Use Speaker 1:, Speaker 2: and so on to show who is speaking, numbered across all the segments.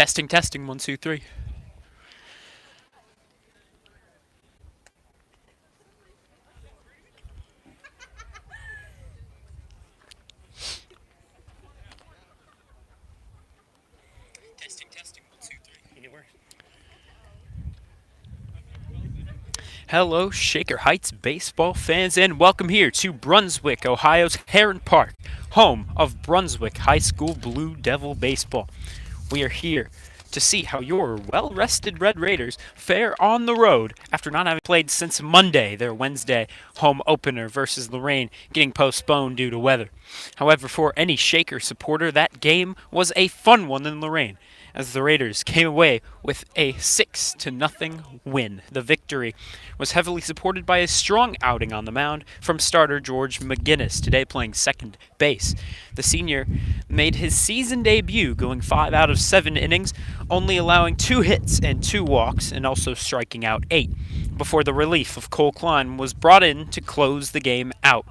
Speaker 1: Testing, testing, 1, 2, 3. Testing, testing, 1, 2, 3. Anywhere. Hello, Shaker Heights baseball fans, and welcome here to Brunswick, Ohio's Heron Park, home of Brunswick High School Blue Devil baseball. We are here to see how your well-rested Red Raiders fare on the road after not having played since Monday, their Wednesday home opener versus Lorraine, getting postponed due to weather. However, for any Shaker supporter, that game was a fun one in Lorraine, as the Raiders came away with a 6-0 win. The victory was heavily supported by a strong outing on the mound from starter George McGinnis, today playing second base. The senior made his season debut, going 5 out of 7 innings, only allowing 2 hits and 2 walks, and also striking out 8, before the relief of Cole Klein was brought in to close the game out.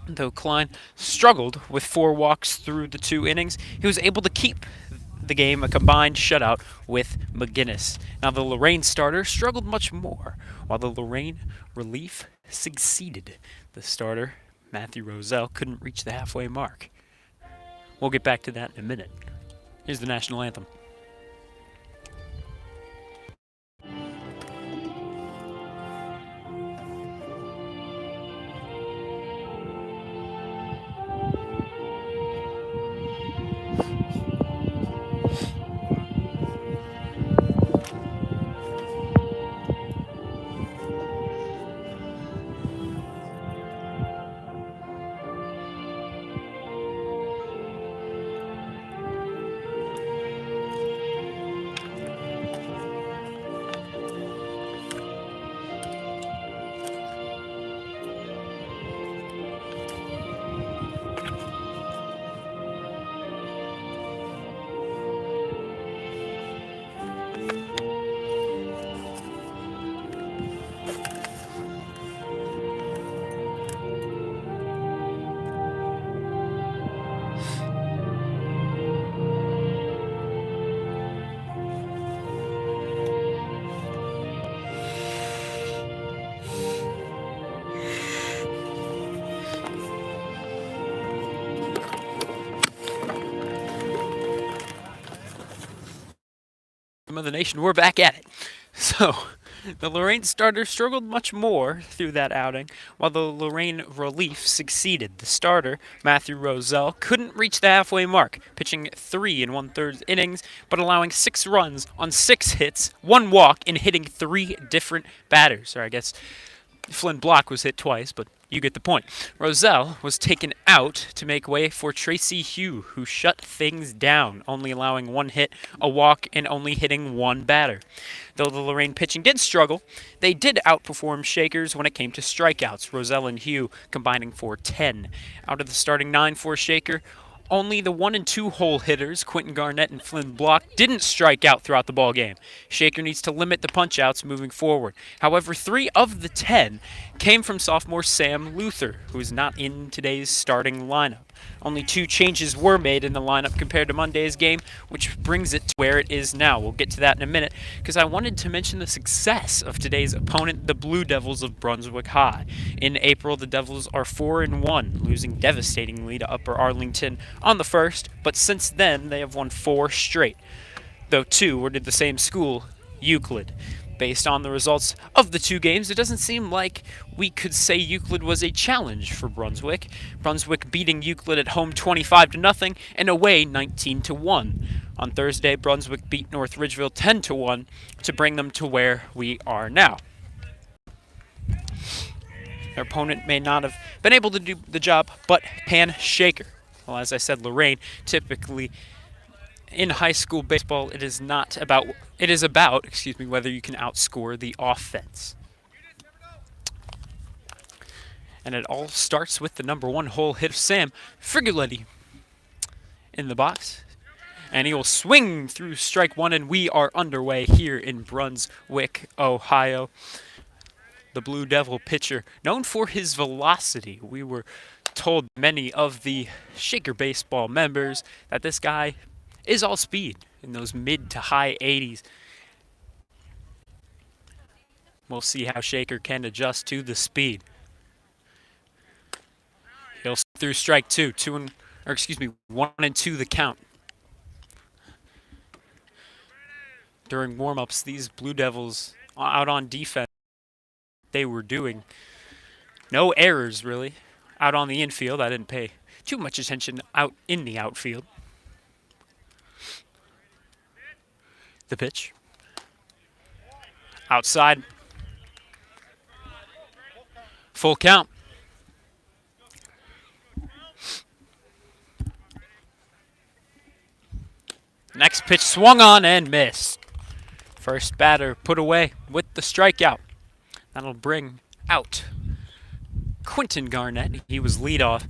Speaker 1: Though Klein struggled with 4 walks through the 2 innings, he was able to keep the game a combined shutout with McGinnis. Now the Lorraine starter struggled much more, while the Lorraine relief succeeded. The starter, Matthew Roselle, couldn't reach the halfway mark. We'll get back to that in a minute. Here's the national anthem. Of the nation, we're back at it. So, the Lorraine starter struggled much more through that outing, while the Lorraine relief succeeded. The starter, Matthew Roselle, couldn't reach the halfway mark, pitching 3 1/3 innings, but allowing 6 runs on 6 hits, 1 walk, and hitting 3 different batters. Or I guess Flynn Block was hit twice, but you get the point. Roselle was taken out to make way for Tracy Hugh, who shut things down, only allowing 1 hit, a walk, and only hitting 1 batter. Though the Lorraine pitching did struggle, they did outperform Shakers when it came to strikeouts, Roselle and Hugh combining for 10. Out of the starting 9 for Shaker, only the 1 and 2 hole hitters, Quentin Garnett and Flynn Block, didn't strike out throughout the ball game. Shaker needs to limit the punch-outs moving forward. However, 3 of the 10 came from sophomore Sam Luther, who is not in today's starting lineup. Only 2 changes were made in the lineup compared to Monday's game, which brings it to where it is now. We'll get to that in a minute, because I wanted to mention the success of today's opponent, the Blue Devils of Brunswick High. In April, the Devils are 4-1, losing devastatingly to Upper Arlington on the first, but since then they have won 4 straight, though 2 were to the same school, Euclid. Based on the results of the 2 games, it doesn't seem like we could say Euclid was a challenge for Brunswick. Brunswick beating Euclid at home 25-0 and away 19-1. On Thursday, Brunswick beat North Ridgeville 10-1 to bring them to where we are now. Their opponent may not have been able to do the job, but can Shaker. Well, as I said, Lorraine typically in high school baseball, it is about whether you can outscore the offense. And it all starts with the number 1 hole hit of Sam Frigoletti in the box. And he will swing through strike 1, and we are underway here in Brunswick, Ohio. The Blue Devil pitcher, known for his velocity. We were told, many of the Shaker baseball members, that this guy is all speed. in those mid to high 80s. We'll see how Shaker can adjust to the speed. He'll through strike two, 1-2 the count. During warm-ups, these Blue Devils out on defense, they were doing no errors really. Out on the infield, I didn't pay too much attention out in the outfield. The pitch. Outside. Full count. Next pitch swung on and missed. First batter put away with the strikeout. That'll bring out Quentin Garnett. He was leadoff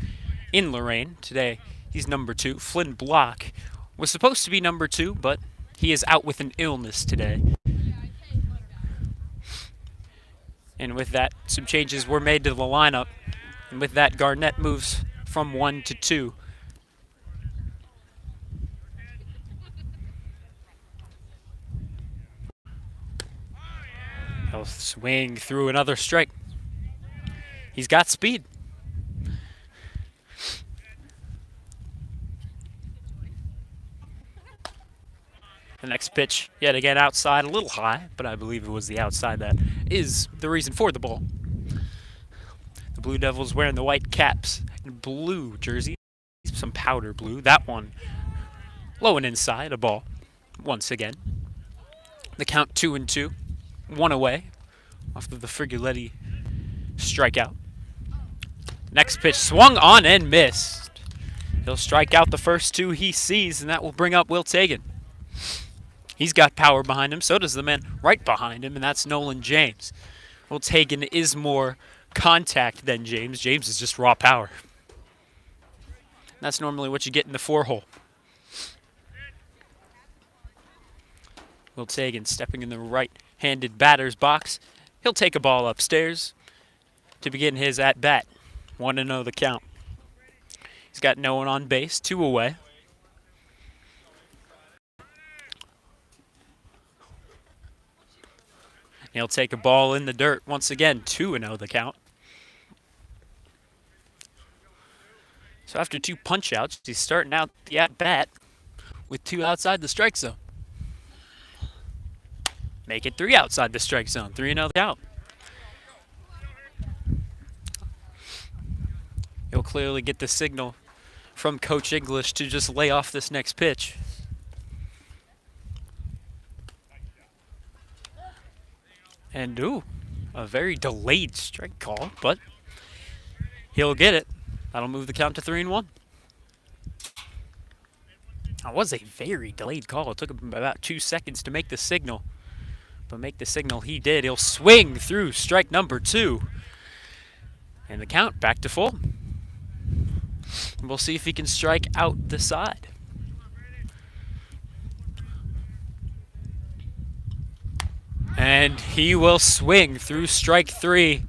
Speaker 1: in Lorraine. Today he's number 2. Flynn Block was supposed to be number 2, but he is out with an illness today. And with that, some changes were made to the lineup. And with that, Garnett moves from 1 to 2. He'll swing through another strike. He's got speed. The next pitch, yet again outside, a little high, but I believe it was the outside that is the reason for the ball. The Blue Devils wearing the white caps and blue jerseys, some powder blue. That one low and inside, a ball once again. The count 2-2, 1 away off of the Frigoletti strikeout. Next pitch swung on and missed. He'll strike out the first 2 he sees, and that will bring up Will Tagan. He's got power behind him, so does the man right behind him, and that's Nolan James. Will Tagan is more contact than James. James is just raw power. That's normally what you get in the 4-hole. Will Tagan stepping in the right-handed batter's box. He'll take a ball upstairs to begin his at-bat. 1-0 the count. He's got no one on base, 2 away. He'll take a ball in the dirt once again, 2-0 the count. So after 2 punch-outs, he's starting out the at-bat with 2 outside the strike zone. Make it 3 outside the strike zone, 3-0 the count. He'll clearly get the signal from Coach English to just lay off this next pitch. And a very delayed strike call, but he'll get it. That'll move the count to 3-1. That was a very delayed call. It took him about 2 seconds to make the signal. But make the signal he did. He'll swing through strike number 2. And the count back to full. We'll see if he can strike out the side. And he will swing through strike 3.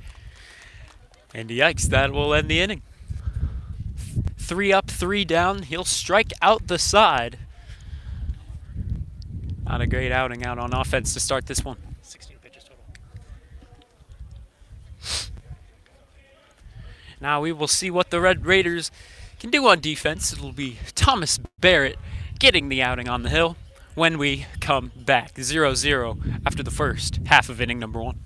Speaker 1: And yikes, that will end the inning. 3 up, 3 down. He'll strike out the side. Not a great outing out on offense to start this one. 16 pitches total. Now we will see what the Red Raiders can do on defense. It'll be Thomas Barrett getting the outing on the hill when we come back. 0-0 after the first half of inning number 1.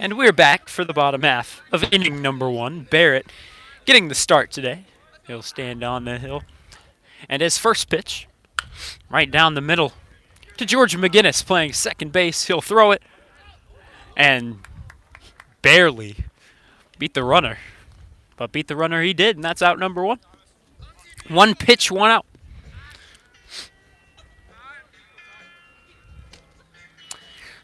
Speaker 1: And we're back for the bottom half of inning number 1. Barrett getting the start today. He'll stand on the hill. And his first pitch, right down the middle to George McGinnis playing second base. He'll throw it and barely beat the runner. But beat the runner he did, and that's out number 1. 1 pitch, 1 out.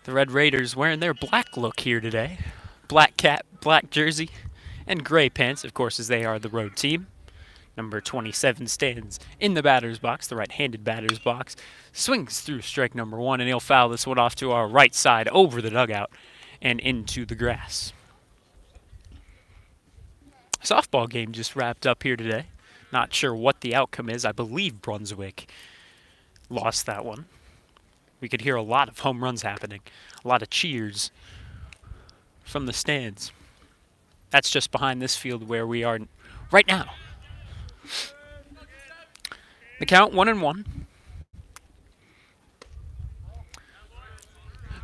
Speaker 1: The Red Raiders wearing their black look here today. Black cap, black jersey, and gray pants, of course, as they are the road team. Number 27 stands in the batter's box, the right-handed batter's box. Swings through strike number 1, and he'll foul this one off to our right side over the dugout and into the grass. Softball game just wrapped up here today. Not sure what the outcome is. I believe Brunswick lost that one. We could hear a lot of home runs happening, a lot of cheers from the stands. That's just behind this field where we are right now. The count 1-1.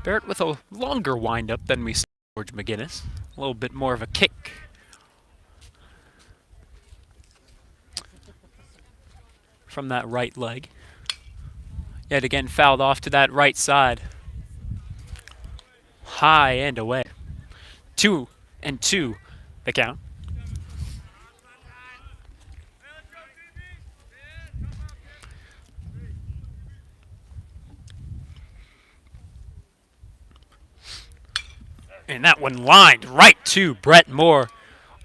Speaker 1: Barrett with a longer windup than we saw George McGinnis. A little bit more of a kick. From that right leg. Yet again fouled off to that right side. High and away. 2-2 the count. And that one lined right to Brett Moore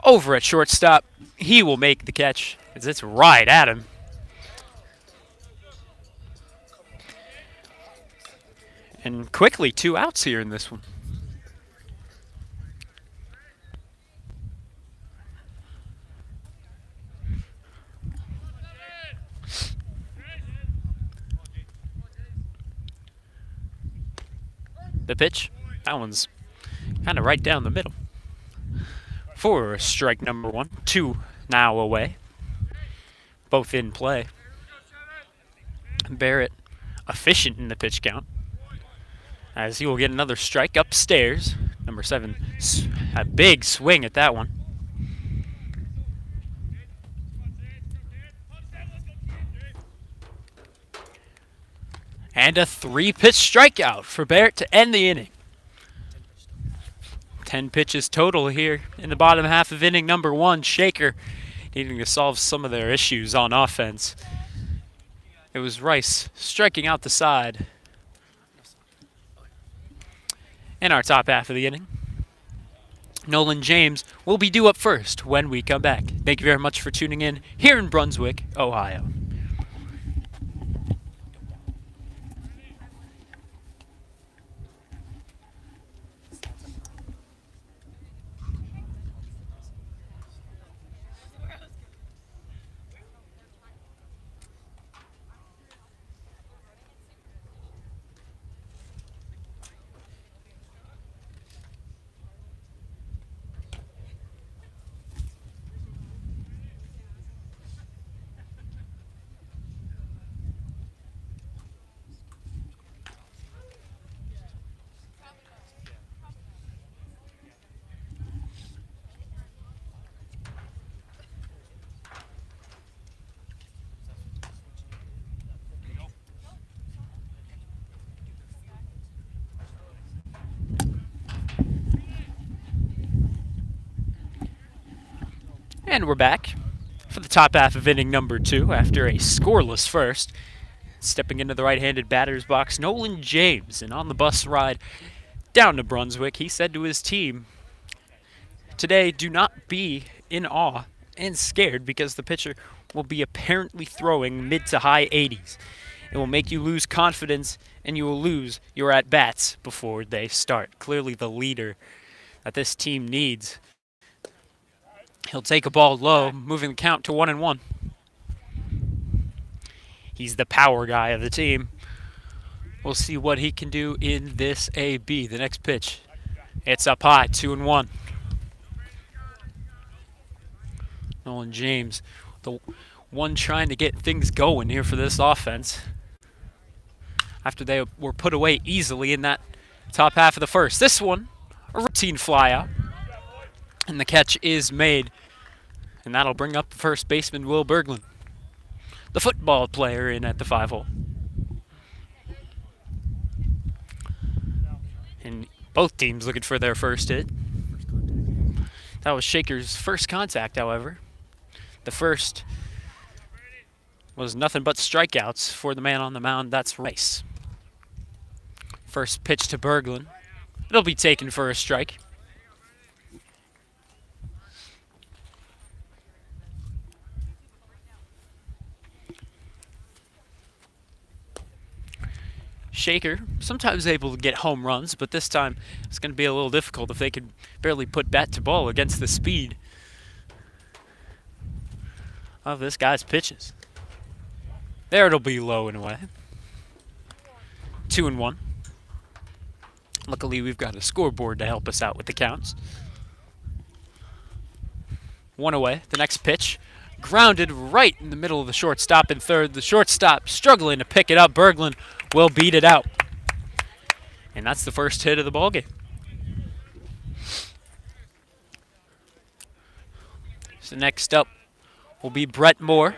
Speaker 1: over at shortstop. He will make the catch as it's right at him. And quickly 2 outs here in this one. The pitch, that one's kind of right down the middle. For strike number 1, 2 now away. Both in play. Barrett efficient in the pitch count, as he will get another strike upstairs. Number 7, a big swing at that one. And a 3-pitch strikeout for Barrett to end the inning. 10 pitches total here in the bottom half of inning number 1. Shaker needing to solve some of their issues on offense. It was Rice striking out the side. In our top half of the inning, Nolan James will be due up first when we come back. Thank you very much for tuning in here in Brunswick, Ohio. And we're back for the top half of inning number 2 after a scoreless first. Stepping into the right-handed batter's box, Nolan James. And on the bus ride down to Brunswick, he said to his team, today, do not be in awe and scared because the pitcher will be apparently throwing mid to high 80s. It will make you lose confidence and you will lose your at-bats before they start. Clearly the leader that this team needs. He'll take a ball low, moving the count to 1-1. He's the power guy of the team. We'll see what he can do in this AB. The next pitch, it's up high, 2-1. Nolan James, the one trying to get things going here for this offense, after they were put away easily in that top half of the first. This one, A routine flyout, and the catch is made, and that'll bring up the first baseman, Will Berglund, the football player in at the 5-hole. And both teams looking for their first hit. That was Shaker's first contact, however. The first was nothing but strikeouts for the man on the mound. That's Rice. First pitch to Berglund. It'll be taken for a strike. Shaker, sometimes able to get home runs, but this time it's going to be a little difficult if they could barely put bat to ball against the speed of this guy's pitches. There it'll be low and away. 2-1. Luckily, we've got a scoreboard to help us out with the counts. 1 away. The next pitch, grounded right in the middle of the shortstop and third. The shortstop struggling to pick it up. Berglund will beat it out. And that's the first hit of the ballgame. So next up will be Brett Moore.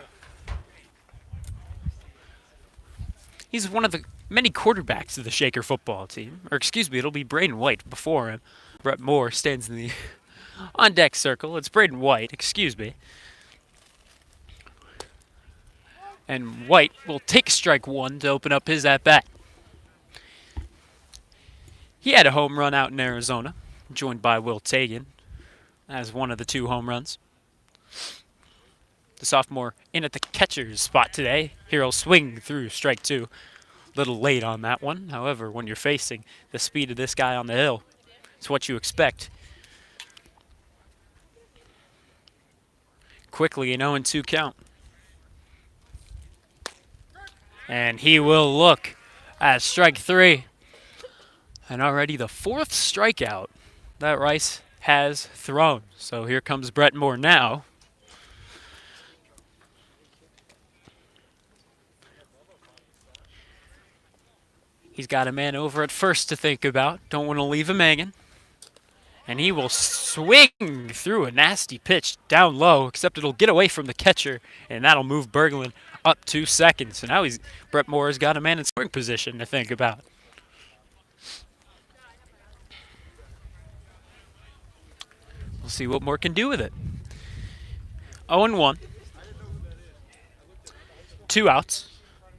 Speaker 1: He's one of the many quarterbacks of the Shaker football team. Or excuse me, it'll be Braden White before him. Brett Moore stands in the on-deck circle. It's Braden White, excuse me. And White will take strike one to open up his at-bat. He had a home run out in Arizona, joined by Will Tagan as one of the 2 home runs. The sophomore in at the catcher's spot today. Here he'll swing through strike 2. Little late on that one. However, when you're facing the speed of this guy on the hill, it's what you expect. Quickly an 0-2 count. And he will look at strike 3. And already the 4th strikeout that Rice has thrown. So here comes Brett Moore now. He's got a man over at first to think about. Don't want to leave him hanging. And he will swing through a nasty pitch down low, except it'll get away from the catcher, and that'll move Berglund up 2 seconds. So now Brett Moore's got a man in scoring position to think about. We'll see what Moore can do with it. 0-1. 2 outs.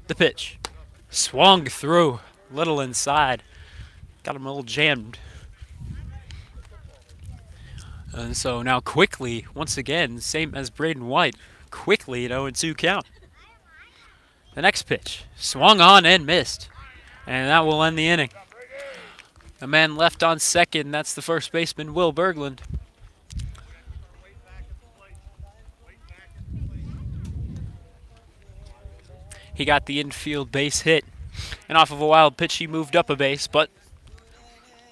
Speaker 1: The pitch. Swung through. Little inside. Got him a little jammed. And so now quickly, once again, same as Braden White, quickly an 0-2 count. The next pitch. Swung on and missed. And that will end the inning. A man left on second. That's the first baseman, Will Berglund. He got the infield base hit. And off of a wild pitch, he moved up a base, but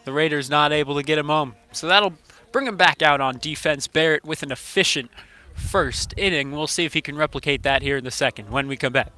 Speaker 1: the Raiders not able to get him home. So that'll bring him back out on defense. Barrett with an efficient first inning. We'll see if he can replicate that here in the second when we come back.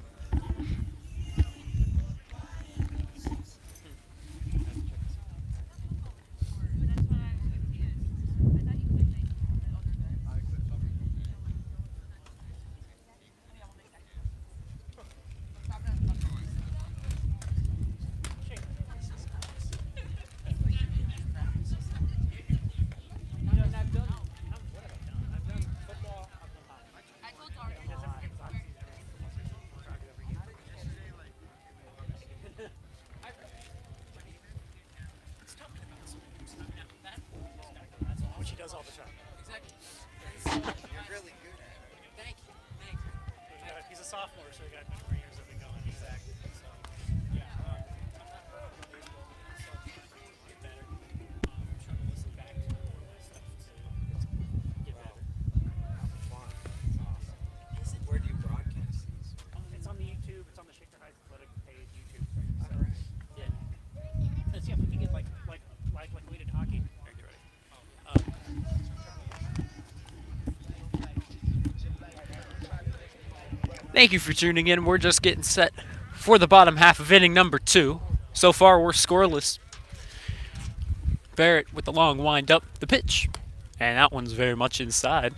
Speaker 1: Thank you for tuning in. We're just getting set for the bottom half of inning number 2. So far, we're scoreless. Barrett with the long wind up the pitch. And that one's very much inside.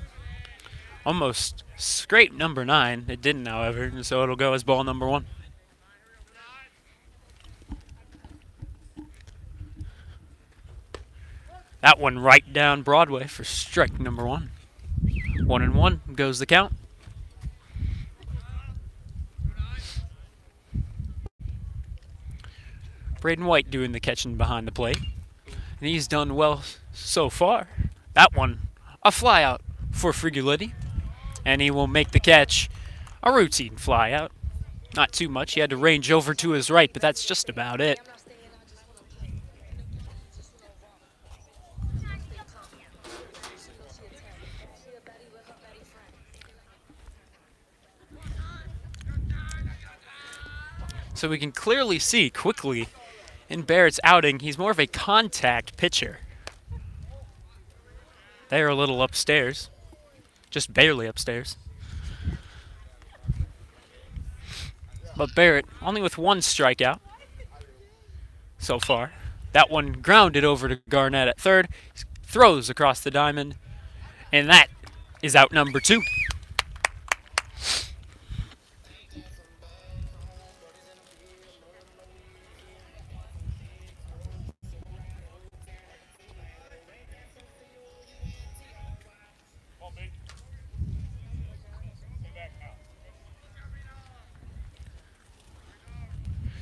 Speaker 1: Almost scraped number 9. It didn't, however, and so it'll go as ball number 1. That one right down Broadway for strike number 1. 1-1 goes the count. Braden White doing the catching behind the plate. And he's done well so far. That one, a fly out for Frigoliti. And he will make the catch. A routine fly out. Not too much. He had to range over to his right, but that's just about it. So we can clearly see quickly in Barrett's outing, he's more of a contact pitcher. They're a little upstairs. Just barely upstairs. But Barrett, only with 1 strikeout so far. That one grounded over to Garnett at third. Throws across the diamond. And that is out number 2.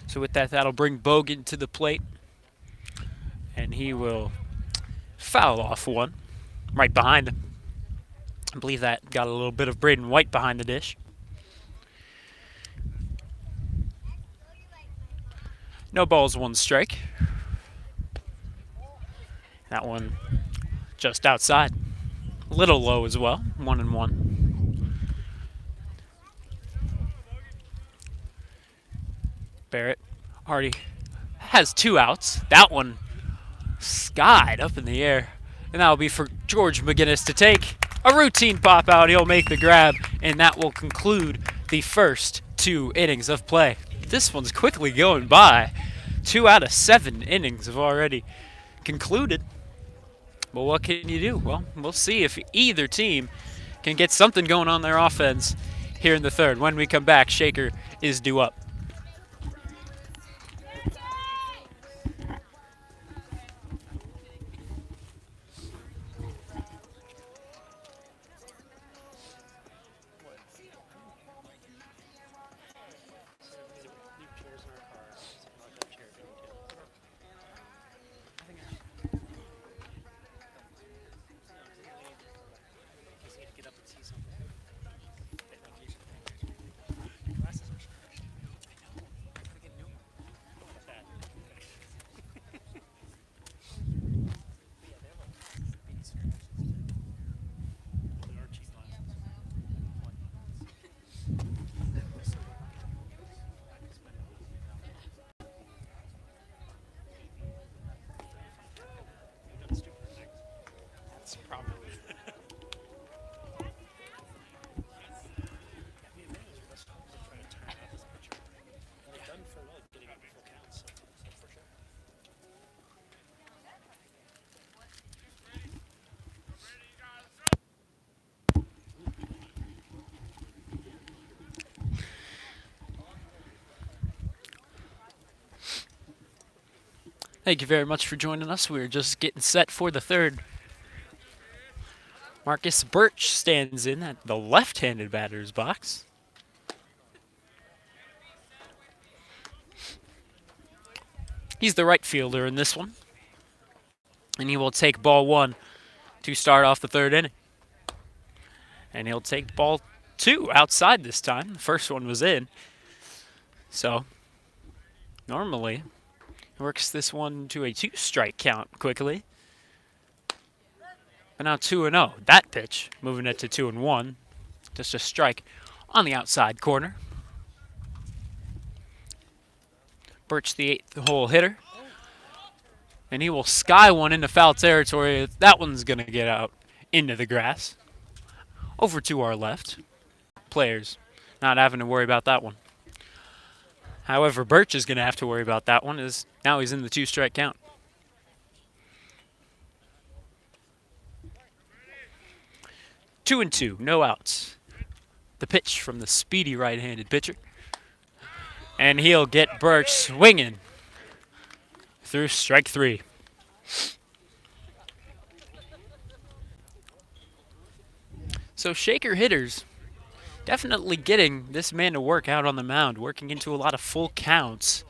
Speaker 1: So with that, that'll bring Bogan to the plate. And he will foul off one right behind him. I believe that got a little bit of Braden White behind the dish. No balls, 1 strike. That one just outside. A little low as well, 1-1. Barrett already has 2 outs. That one skied up in the air. And that'll be for George McGinnis to take. A routine pop out. He'll make the grab. And that will conclude the first 2 innings of play. This one's quickly going by. 2 out of 7 innings have already concluded. But what can you do? Well, we'll see if either team can get something going on their offense here in the third. When we come back, Shaker is due up. Thank you very much for joining us. We're just getting set for the third. Marcus Birch stands in at the left-handed batter's box. He's the right fielder in this one. And he will take ball 1 to start off the third inning. And he'll take ball 2 outside this time. The first one was in. So, normally, works this one to a 2-strike count quickly. But now 2-0. That pitch, moving it to 2-1. Just a strike on the outside corner. Birch, the 8th hole hitter. And he will sky one into foul territory. That one's going to get out into the grass. Over to our left. Players not having to worry about that one. However, Birch is going to have to worry about that one, as now he's in the 2-strike count. 2-2, no outs. The pitch from the speedy right-handed pitcher. And he'll get Birch swinging through strike 3. So Shaker hitters definitely getting this man to work out on the mound, working into a lot of full counts.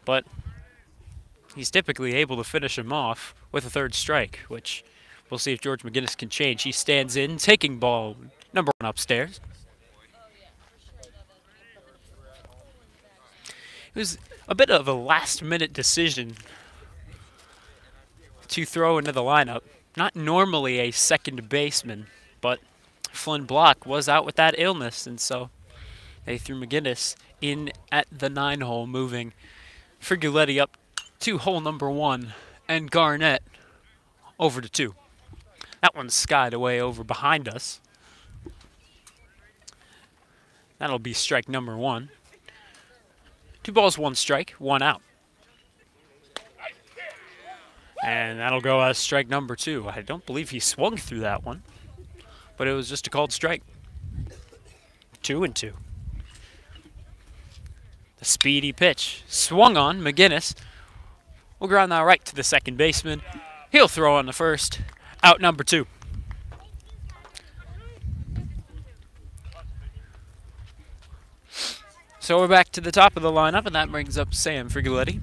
Speaker 1: But he's typically able to finish him off with a third strike, which we'll see if George McGinnis can change. He stands in, taking ball number 1 upstairs. It was a bit of a last-minute decision to throw into the lineup. Not normally a second baseman, but Flynn Block was out with that illness, and so they threw McGinnis in at the 9-hole, moving Friguletti up to hole number 1 and Garnett over to 2. That one's skied away over behind us. That'll be strike number 1. 2 balls, 1 strike, 1 out. And that'll go as strike number 2. I don't believe he swung through that one, but it was just a called strike. 2-2. The speedy pitch swung on. McGinnis will ground that right to the second baseman. He'll throw on the first. Out number 2. So we're back to the top of the lineup, and that brings up Sam Friguletti.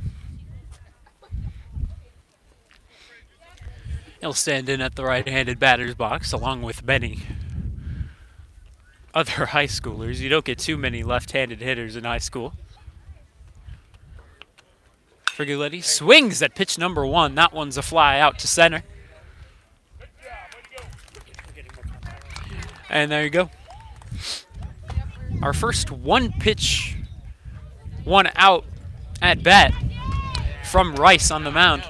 Speaker 1: He'll stand in at the right-handed batter's box, along with many other high schoolers. You don't get too many left-handed hitters in high school. Friguletti swings at pitch number 1. That one's a fly out to center. And there you go. Our first 1-pitch, 1-out at bat from Rice on the mound.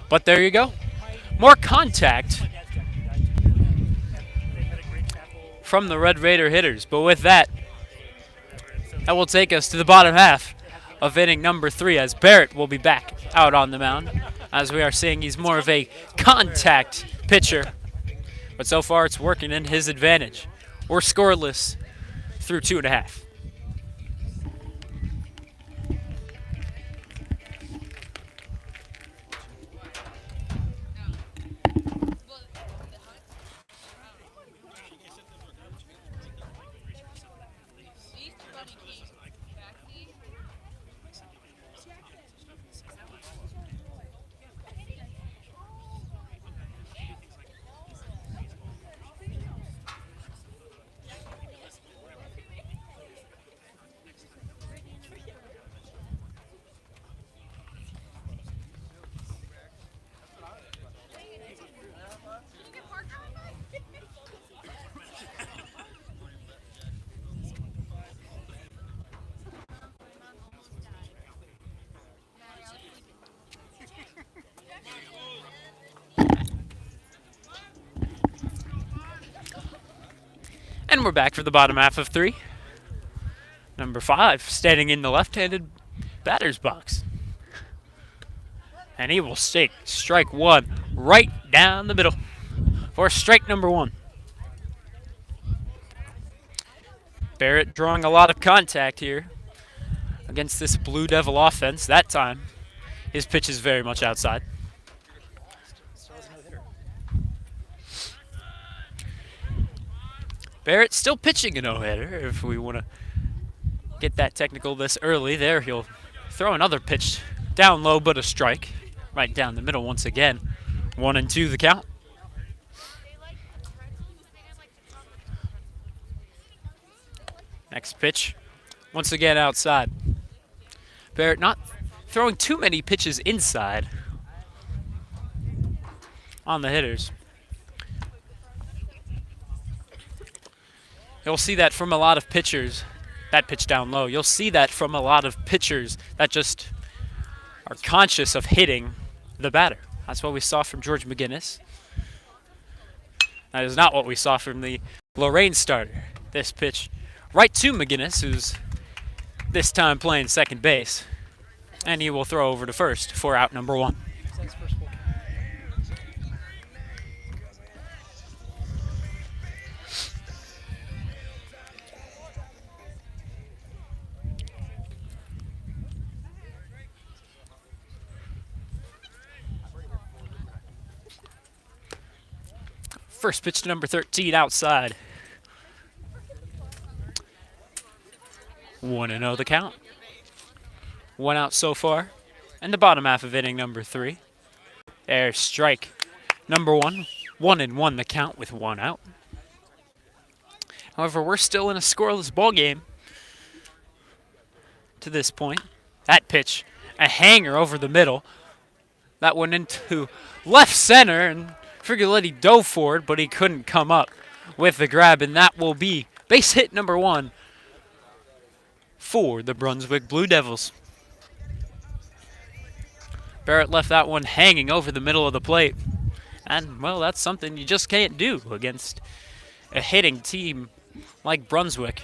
Speaker 1: But there you go. More contact from the Red Raider hitters. But with that, that will take us to the bottom half of inning number 3, as Barrett will be back out on the mound. As we are seeing, he's more of a contact pitcher. But so far, it's working in his advantage. We're scoreless through 2.5. And we're back for the bottom half of 3. Number 5 standing in the left-handed batter's box. And he will stick strike 1 right down the middle for strike number 1. Barrett drawing a lot of contact here against this Blue Devil offense. That time, his pitch is very much outside. Barrett still pitching a no-hitter, if we want to get that technical this early. There, he'll throw another pitch down low, but a strike. Right down the middle once again. 1-2 the count. Next pitch, once again outside. Barrett not throwing too many pitches inside on the hitters. You'll see that from a lot of pitchers, that pitch down low. You'll see that from a lot of pitchers that just are conscious of hitting the batter. That's what we saw from George McGinnis. That is not what we saw from the Lorraine starter. This pitch right to McGinnis, who's this time playing second base. And he will throw over to first for out number 1. First pitch to number 13 outside. 1-0 the count. 1 out so far. And the bottom half of inning number 3. There's strike number 1. 1-1 the count with 1 out. However, we're still in a scoreless ball game to this point. That pitch, a hanger over the middle. That went into left center, and Frigoleti dove for it, but he couldn't come up with the grab, and that will be base hit number 1 for the Brunswick Blue Devils. Barrett left that one hanging over the middle of the plate. And, well, that's something you just can't do against a hitting team like Brunswick,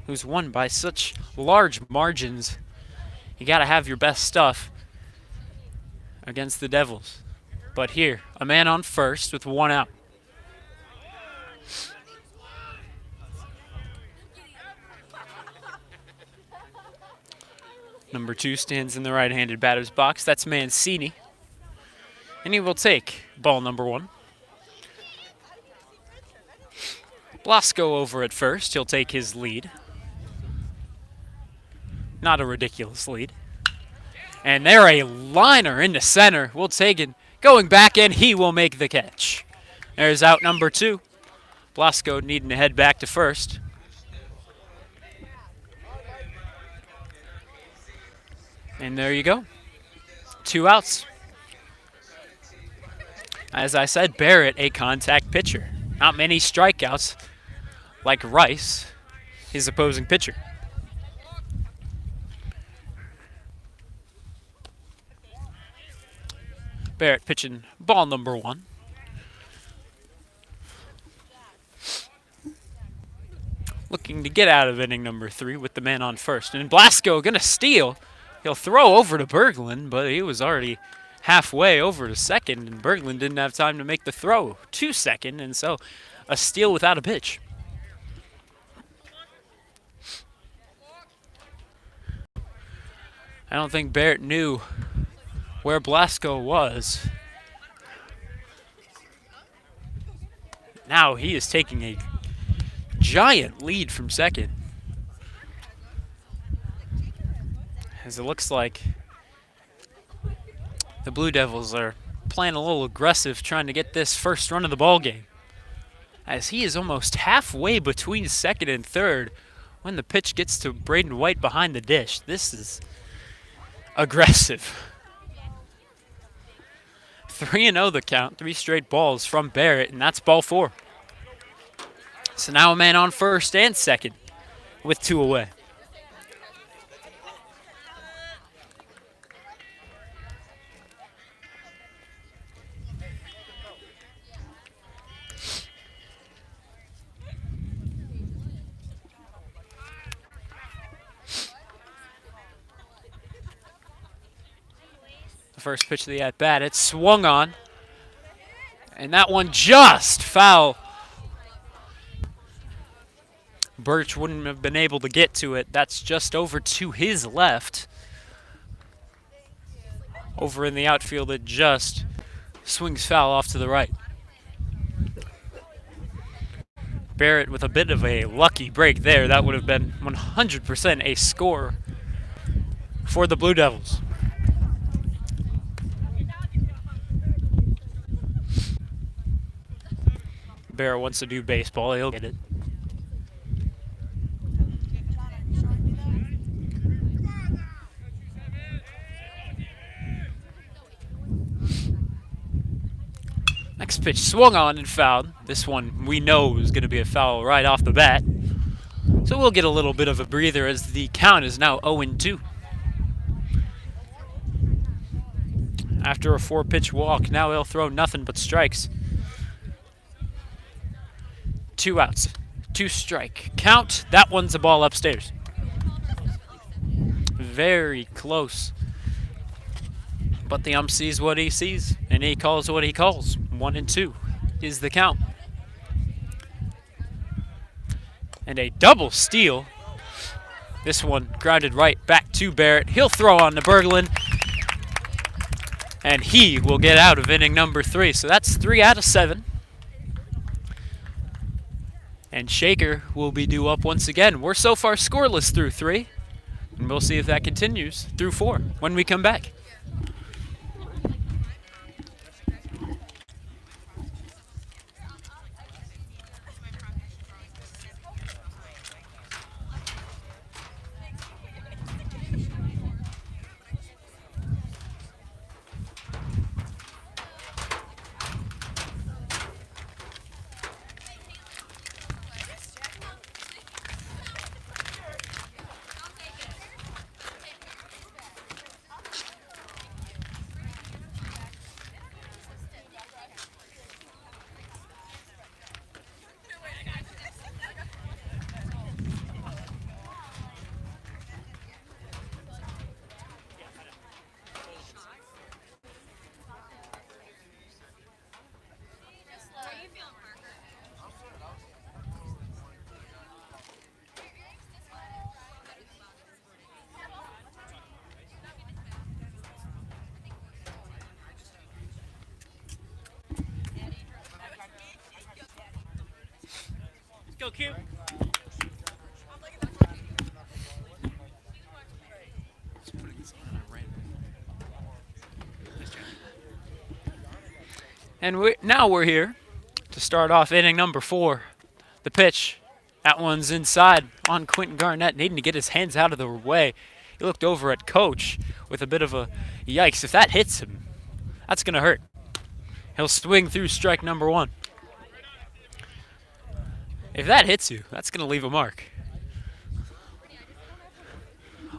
Speaker 1: who's won by such large margins. You got to have your best stuff against the Devils. But here, a man on first with 1 out. Number 2 stands in the right-handed batter's box. That's Mancini. And he will take ball number 1. Blasco over at first. He'll take his lead. Not a ridiculous lead. And there a liner into center. We'll take it. Going back, and he will make the catch. There's out number 2. Blasco needing to head back to first. And there you go. 2 outs. As I said, Barrett, a contact pitcher. Not many strikeouts like Rice, his opposing pitcher. Barrett pitching ball number 1. Looking to get out of inning number 3 with the man on first. And Blasco going to steal. He'll throw over to Berglund, but he was already halfway over to second, and Berglund didn't have time to make the throw to second, and so a steal without a pitch. I don't think Barrett knew where Blasco was. Now he is taking a giant lead from second, as it looks like the Blue Devils are playing a little aggressive, trying to get this first run of the ball game, as he is almost halfway between second and third when the pitch gets to Braden White behind the dish. This is aggressive. 3-0 the count, 3 straight balls from Barrett, and that's ball 4. So now a man on first and second with 2 away. First pitch of the at-bat, it's swung on, and that one just foul. Birch wouldn't have been able to get to it. That's just over to his left. Over in the outfield, it just swings foul off to the right. Barrett with a bit of a lucky break there. That would have been 100% a score for the Blue Devils. Barrett wants to do baseball, he'll get it. Next pitch swung on and fouled. This one we know is going to be a foul right off the bat. So we'll get a little bit of a breather as the count is now 0-2. After a 4-pitch walk, now he'll throw nothing but strikes. 2 outs, 2 strike count. That one's a ball upstairs. Very close. But the ump sees what he sees, and he calls what he calls. 1-2 is the count. And a double steal. This one grounded right back to Barrett. He'll throw on to Berglund, and he will get out of inning number 3. So that's 3 out of 7. And Shaker will be due up once again. We're so far scoreless through 3, and we'll see if that continues through 4 when we come back. Go, Q. And now we're here to start off inning number 4. The pitch, that one's inside on Quentin Garnett, needing to get his hands out of the way. He looked over at Coach with a bit of a yikes. If that hits him, that's going to hurt. He'll swing through strike number 1. If that hits you, that's going to leave a mark.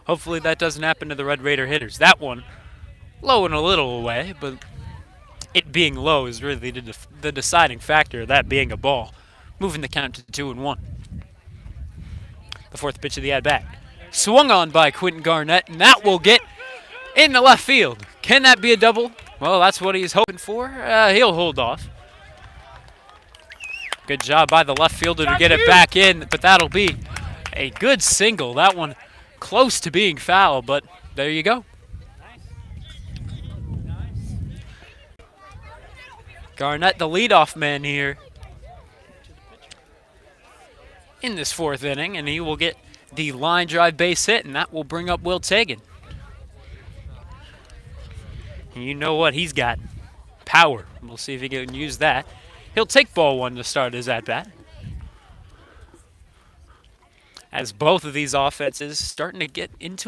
Speaker 1: Hopefully that doesn't happen to the Red Raider hitters. That one, low and a little away, but it being low is really the deciding factor of that being a ball, moving the count to 2-1. The 4th pitch of the at-bat. Swung on by Quentin Garnett, and that will get in the left field. Can that be a double? Well, that's what he's hoping for. He'll hold off. Good job by the left fielder to get it back in, but that'll be a good single. That one close to being foul, but there you go. Garnett, the leadoff man here in this 4th inning, and he will get the line drive base hit, and that will bring up Will Tagan. And you know what he's got? Power. We'll see if he can use that. He'll take ball 1 to start his at-bat. As both of these offenses starting to get into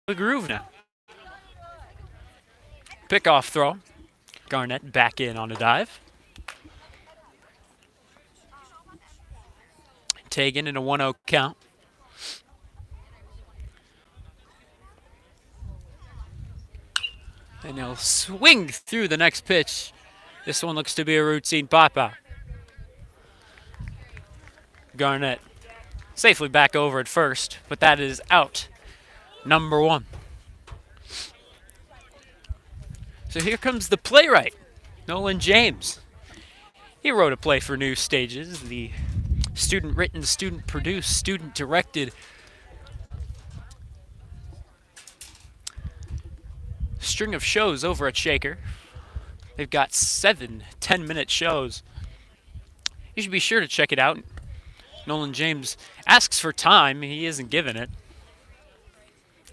Speaker 1: a groove now. Pickoff throw. Garnett back in on a dive. Taken in a 1-0 count. And he'll swing through the next pitch. This one looks to be a routine pop-out. Garnett safely back over at first, but that is out. Number 1. So here comes the playwright, Nolan James. He wrote a play for New Stages, the student-written, student-produced, student-directed string of shows over at Shaker. They've got 7 10-minute shows. You should be sure to check it out. Nolan James asks for time. He isn't given it.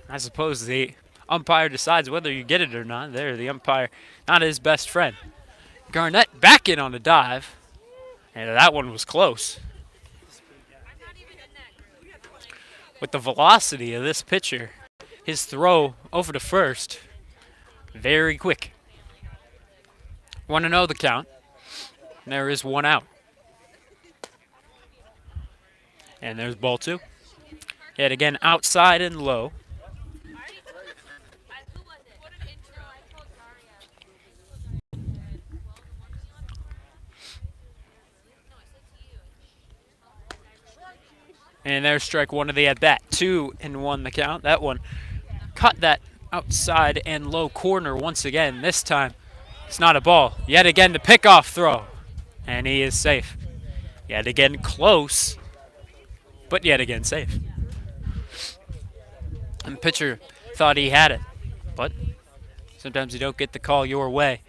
Speaker 1: I suppose the umpire decides whether you get it or not. There, the umpire, not his best friend. Garnett back in on a dive. And that one was close. With the velocity of this pitcher, his throw over to first, very quick. 1-0 the count. And there is 1 out. And there's ball 2. Hit again outside and low. And there's strike 1 of the at-bat. 2-1 the count. That one cut that outside and low corner once again. This time, it's not a ball. Yet again, the pickoff throw. And he is safe. Yet again, close. But yet again, safe. And the pitcher thought he had it. But sometimes you don't get the call your way.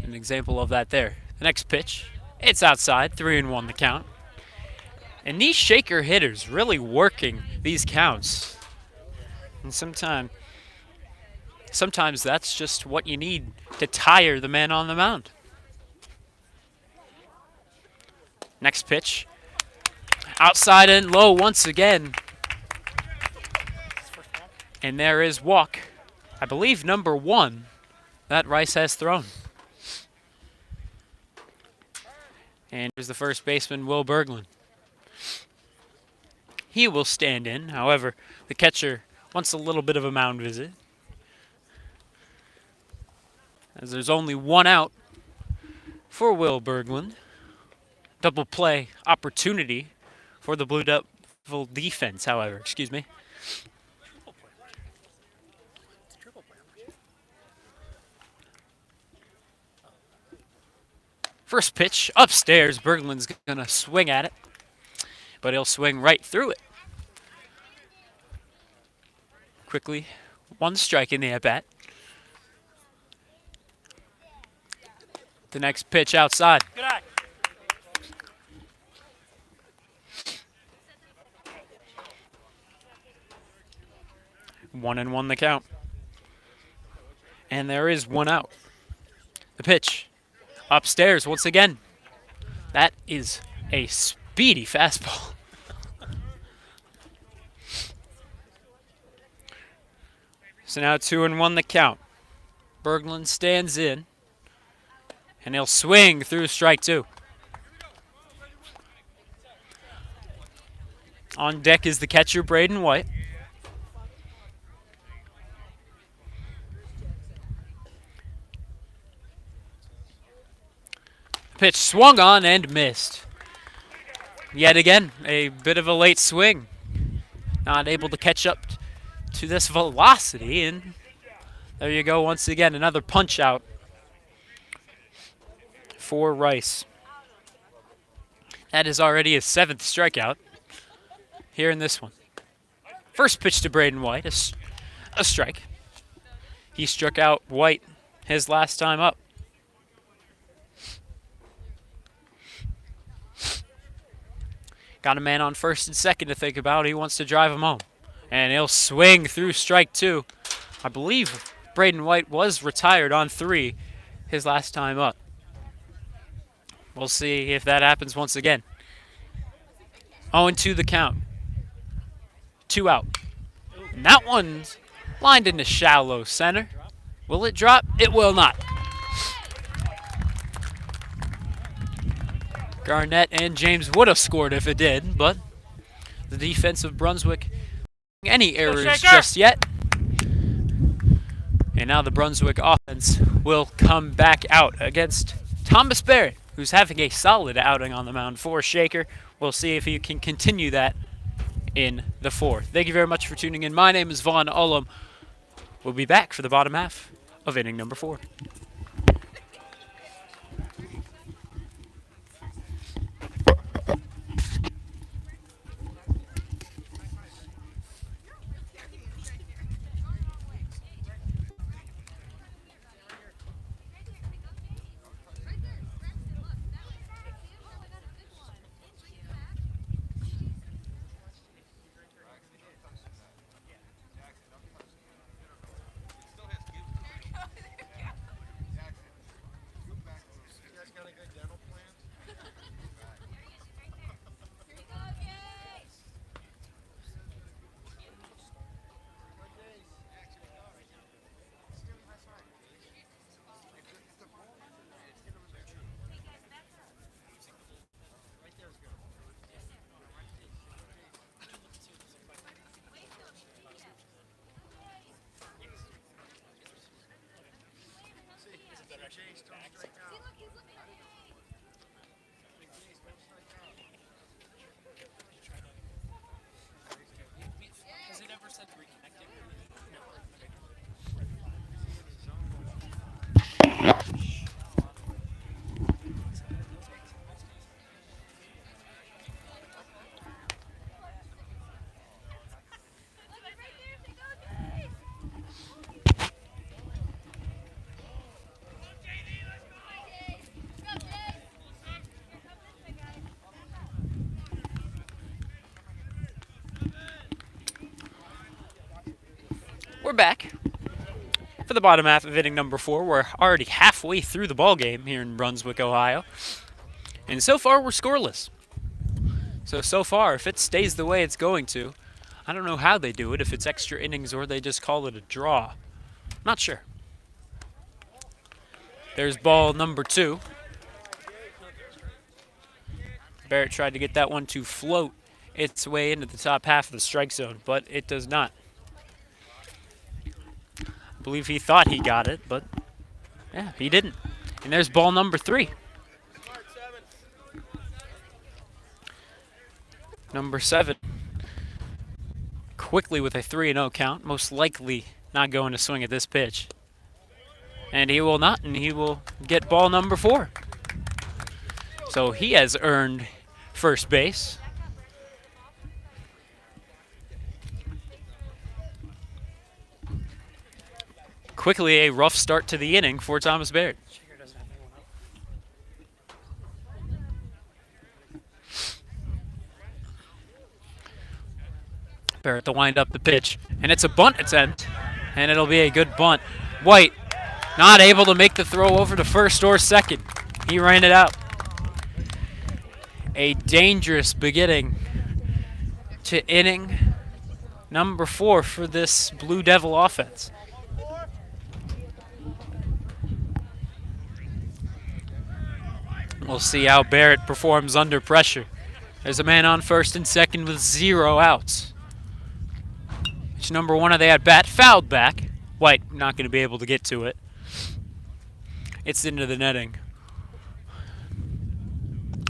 Speaker 1: An example of that there. The next pitch It's outside, 3-1 the count. And these shaker hitters really working these counts. And sometimes that's just what you need to tire the man on the mound. Next pitch. Outside and low once again. And there is walk. I believe number 1 that Rice has thrown. And here's the first baseman, Will Berglund. He will stand in. However, the catcher wants a little bit of a mound visit, as there's only 1 out for Will Berglund. Double play opportunity for the Blue Devil defense, however. Excuse me. First pitch upstairs. Berglund's going to swing at it, but he'll swing right through it. Quickly, 1 strike in the at-bat. The next pitch outside. Good eye. One and one the count. And there is 1 out. The pitch upstairs once again. That is a speedy fastball. So now 2-1 the count. Berglund stands in, and he'll swing through strike 2. On deck is the catcher, Braden White. Pitch swung on and missed. Yet again, a bit of a late swing. Not able to catch up to this velocity, and there you go once again, another punch out for Rice. That is already his 7th strikeout here in this one. First pitch to Braden White, a strike. He struck out White his last time up. Got a man on first and second to think about. He wants to drive him home. And he'll swing through strike 2. I believe Braden White was retired on 3 his last time up. We'll see if that happens once again. 0-2 the count. 2 out. And that one's lined into shallow center. Will it drop? It will not. Garnett and James would have scored if it did, but the defense of Brunswick any errors just yet. And now the Brunswick offense will come back out against Thomas Barrett, who's having a solid outing on the mound for Shaker. We'll see if he can continue that in the 4th. Thank you very much for tuning in. My name is Vaughn Ullum. We'll be back for the bottom half of inning number 4. We're back for the bottom half of inning number 4. We're already halfway through the ball game here in Brunswick, Ohio. And so far, we're scoreless. So far, if it stays the way it's going to, I don't know how they do it, if it's extra innings or they just call it a draw. Not sure. There's ball number 2. Barrett tried to get that one to float its way into the top half of the strike zone, but it does not. I believe he thought he got it, but yeah, he didn't. And there's ball number 3. Number 7, quickly with a 3-0 count, most likely not going to swing at this pitch. And he will not, and he will get ball number 4. So he has earned first base. Quickly a rough start to the inning for Thomas Barrett. Barrett to wind up the pitch, and it's a bunt attempt, and it'll be a good bunt. White not able to make the throw over to first or second. He ran it out. A dangerous beginning to inning number 4 for this Blue Devil offense. We'll see how Barrett performs under pressure. There's a man on first and second with 0 outs. It's number 1 of the at-bat, fouled back. White not going to be able to get to it. It's into the netting.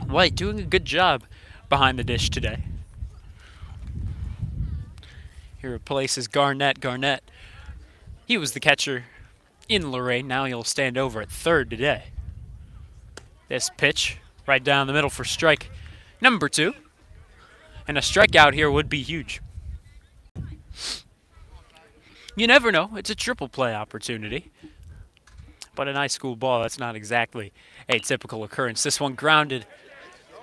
Speaker 1: White doing a good job behind the dish today. He replaces Garnett. Garnett, he was the catcher in Lorraine. Now he'll stand over at third today. This pitch right down the middle for strike number 2. And a strikeout here would be huge. You never know. It's a triple play opportunity. But in high school ball, that's not exactly a typical occurrence. This one grounded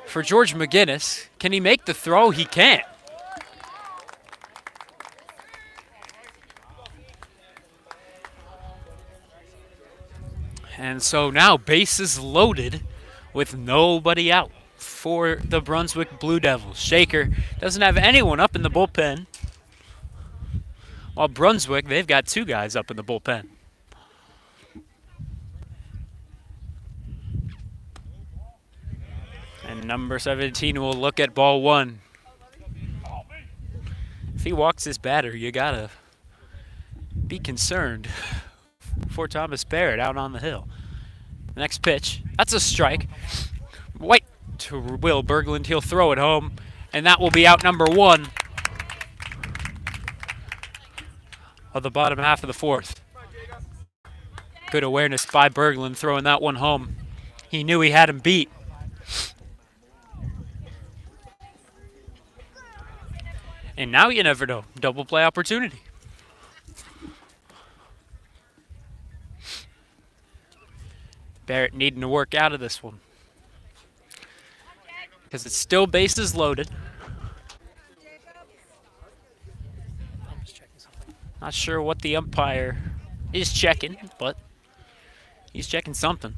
Speaker 1: for George McGinnis. Can he make the throw? He can't. And so now bases loaded with nobody out for the Brunswick Blue Devils. Shaker doesn't have anyone up in the bullpen. While Brunswick, they've got 2 guys up in the bullpen. And number 17 will look at ball 1. If he walks his batter, you gotta be concerned for Thomas Barrett out on the hill. Next pitch, that's a strike. White to Will Berglund, he'll throw it home, and that will be out number 1 of the bottom half of the 4th. Good awareness by Berglund throwing that one home. He knew he had him beat. And now you never know. Double play opportunity. Barrett needing to work out of this one, because it's still bases loaded. Not sure what the umpire is checking, but he's checking something.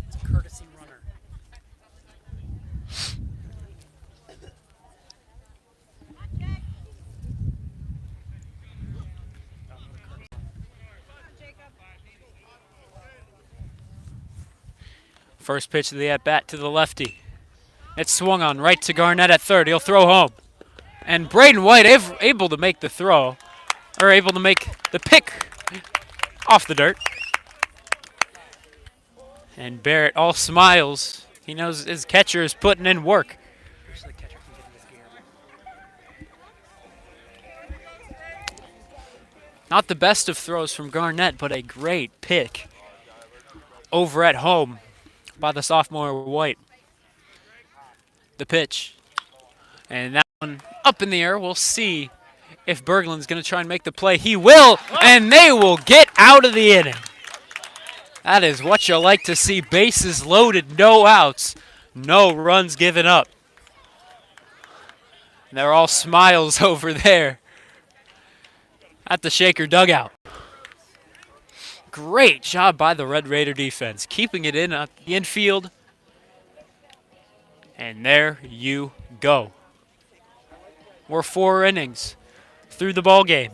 Speaker 1: It's a courtesy runner. First pitch of the at-bat to the lefty. It's swung on right to Garnett at third. He'll throw home. And Braden White able to make the throw, or able to make the pick off the dirt. And Barrett all smiles. He knows his catcher is putting in work. Not the best of throws from Garnett, but a great pick over at home by the sophomore White. The pitch. And that one up in the air. We'll see if Berglund's going to try and make the play. He will, and they will get out of the inning. That is what you like to see. Bases loaded, no outs. No runs given up. And they're all smiles over there at the Shaker dugout. Great job by the Red Raider defense, keeping it in at the infield. And there you go. We're 4 innings through the ball game.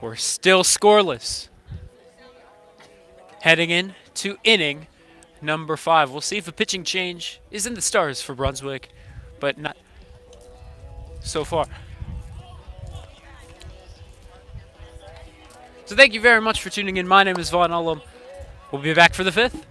Speaker 1: We're still scoreless. Heading in to inning number 5. We'll see if a pitching change is in the stars for Brunswick, but not so far. So thank you very much for tuning in. My name is Vaughn Ullum. We'll be back for the 5th.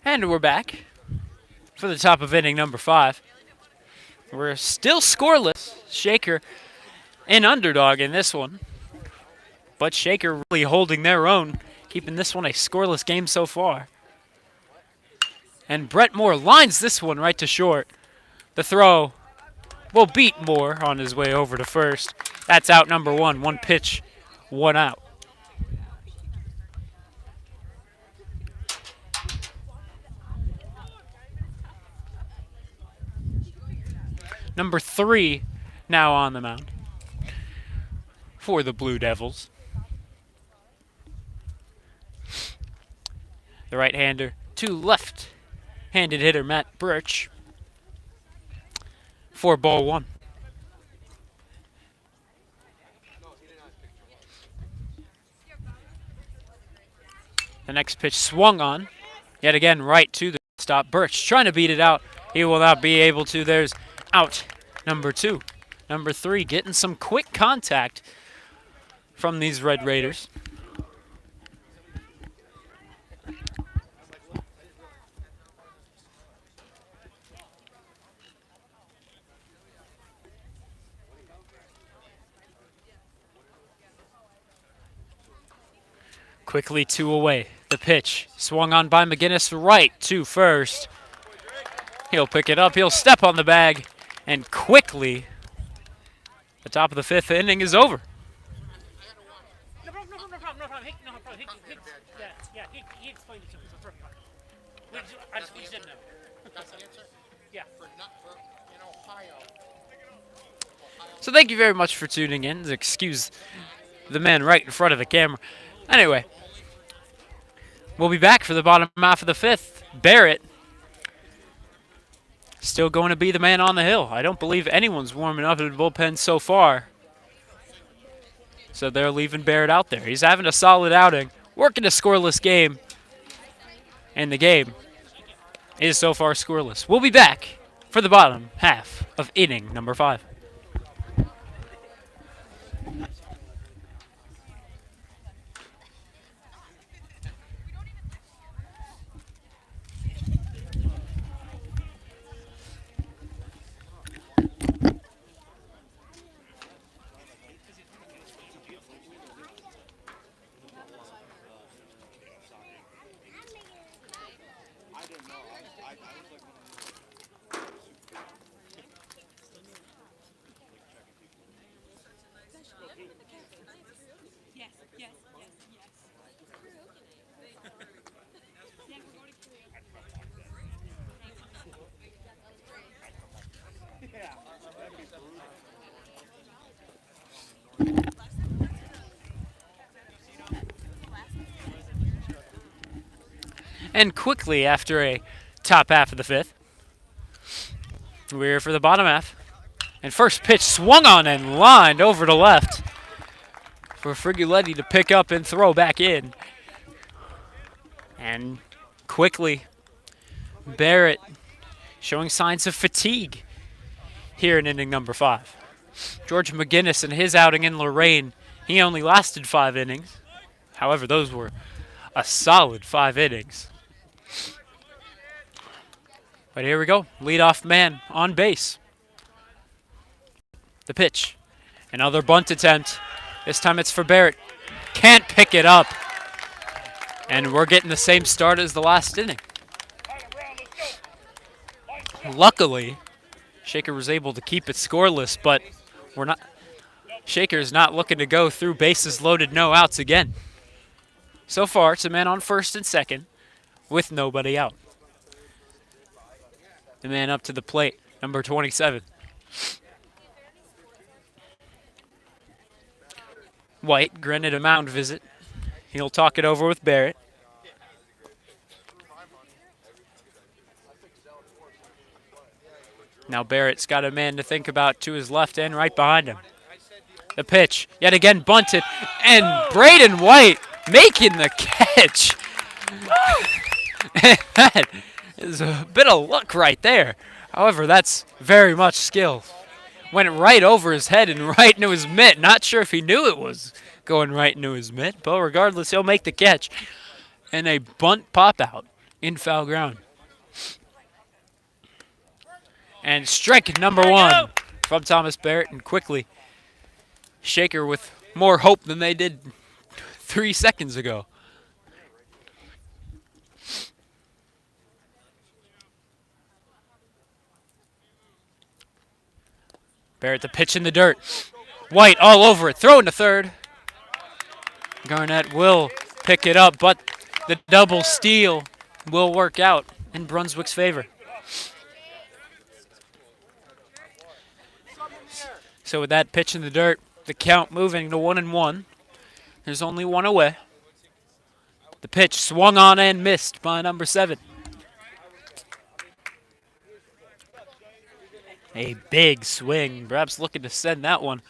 Speaker 1: And we're back for the top of inning number 5. We're still scoreless. Shaker an underdog in this one. But Shaker really holding their own, keeping this one a scoreless game so far. And Brett Moore lines this one right to short. The throw will beat Moore on his way over to first. That's out number 1. 1 pitch, 1 out. Number 3 now on the mound for the Blue Devils. The right-hander to left-handed hitter Matt Birch for ball 1. The next pitch swung on, yet again right to the stop. Birch trying to beat it out. He will not be able to. There's out number 2. Number 3 getting some quick contact from these Red Raiders. Quickly 2 away. The pitch swung on by McGinnis right to first. He'll pick it up. He'll step on the bag. And quickly, the top of the 5th inning is over.
Speaker 2: No problem. He explained it to me, so it's perfect. We just didn't know.
Speaker 3: That's the answer?
Speaker 2: Yeah.
Speaker 3: In Ohio.
Speaker 1: So thank you very much for tuning in. Excuse the man right in front of the camera. Anyway, we'll be back for the bottom half of the 5th. Barrett still going to be the man on the hill. I don't believe anyone's warming up in the bullpen so far. So they're leaving Barrett out there. He's having a solid outing, working a scoreless game. And the game is so far scoreless. We'll be back for the bottom half of inning number 5. And quickly after a top half of the fifth, we're here for the bottom half. And first pitch swung on and lined over to left for Friguletti to pick up and throw back in. And quickly, Barrett showing signs of fatigue here in inning number 5. George McGinnis in his outing in Lorraine, he only lasted 5 innings. However, those were a solid 5 innings. But here we go, leadoff man on base. The pitch, another bunt attempt. This time it's for Barrett. Can't pick it up. And we're getting the same start as the last inning. Luckily, Shaker was able to keep it scoreless, but Shaker's not looking to go through bases loaded, no outs again. So far, it's a man on first and second with nobody out. The man up to the plate, number 27. White granted a mound visit. He'll talk it over with Barrett. Now Barrett's got a man to think about to his left and right behind him. The pitch, yet again bunted, and Braden White making the catch. And that is a bit of luck right there. However, that's very much skill. Went right over his head and right into his mitt. Not sure if he knew it was going right into his mitt, but regardless, he'll make the catch. And a bunt pop out in foul ground. And strike number 1 from Thomas Barrett, and quickly Shaker with more hope than they did 3 seconds ago. Barrett the pitch in the dirt. White all over it, throwing to third. Garnett will pick it up, but the double steal will work out in Brunswick's favor. So with that pitch in the dirt, the count moving to 1-1. There's only one away. The pitch swung on and missed by number 7. A big swing, perhaps looking to send that one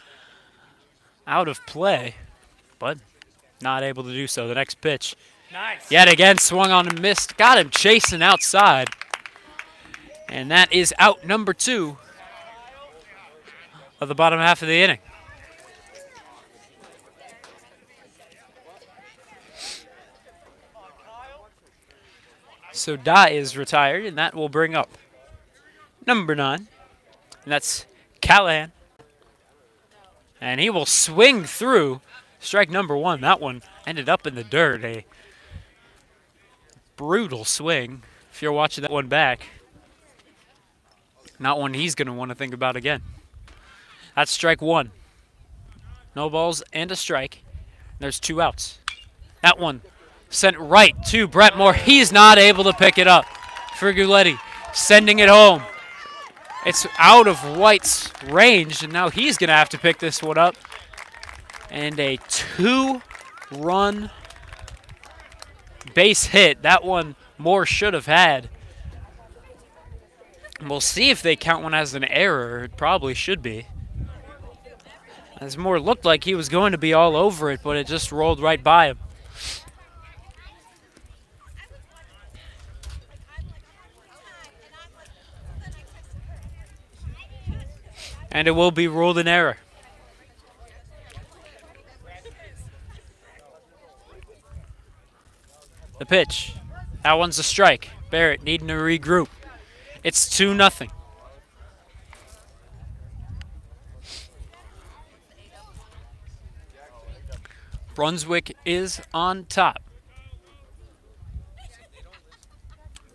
Speaker 1: out of play, but not able to do so. The next pitch,
Speaker 2: Nice.
Speaker 1: yet again swung on and missed. Got him chasing outside. And that is out number 2 of the bottom half of the inning. So Da is retired, and that will bring up number 9, and that's Callahan. And he will swing through strike number 1. That one ended up in the dirt. A brutal swing if you're watching that one back. Not one he's going to want to think about again. That's strike 1. No balls and a strike. There's 2 outs. That one sent right to Brett Moore. He's not able to pick it up. Friguletti sending it home. It's out of White's range, and now he's going to have to pick this one up. And a 2-run base hit. That one Moore should have had. We'll see if they count one as an error. It probably should be. As Moore looked like he was going to be all over it, but it just rolled right by him. And it will be ruled an error. The pitch. That one's a strike. Barrett needing to regroup. It's 2-0. Brunswick is on top.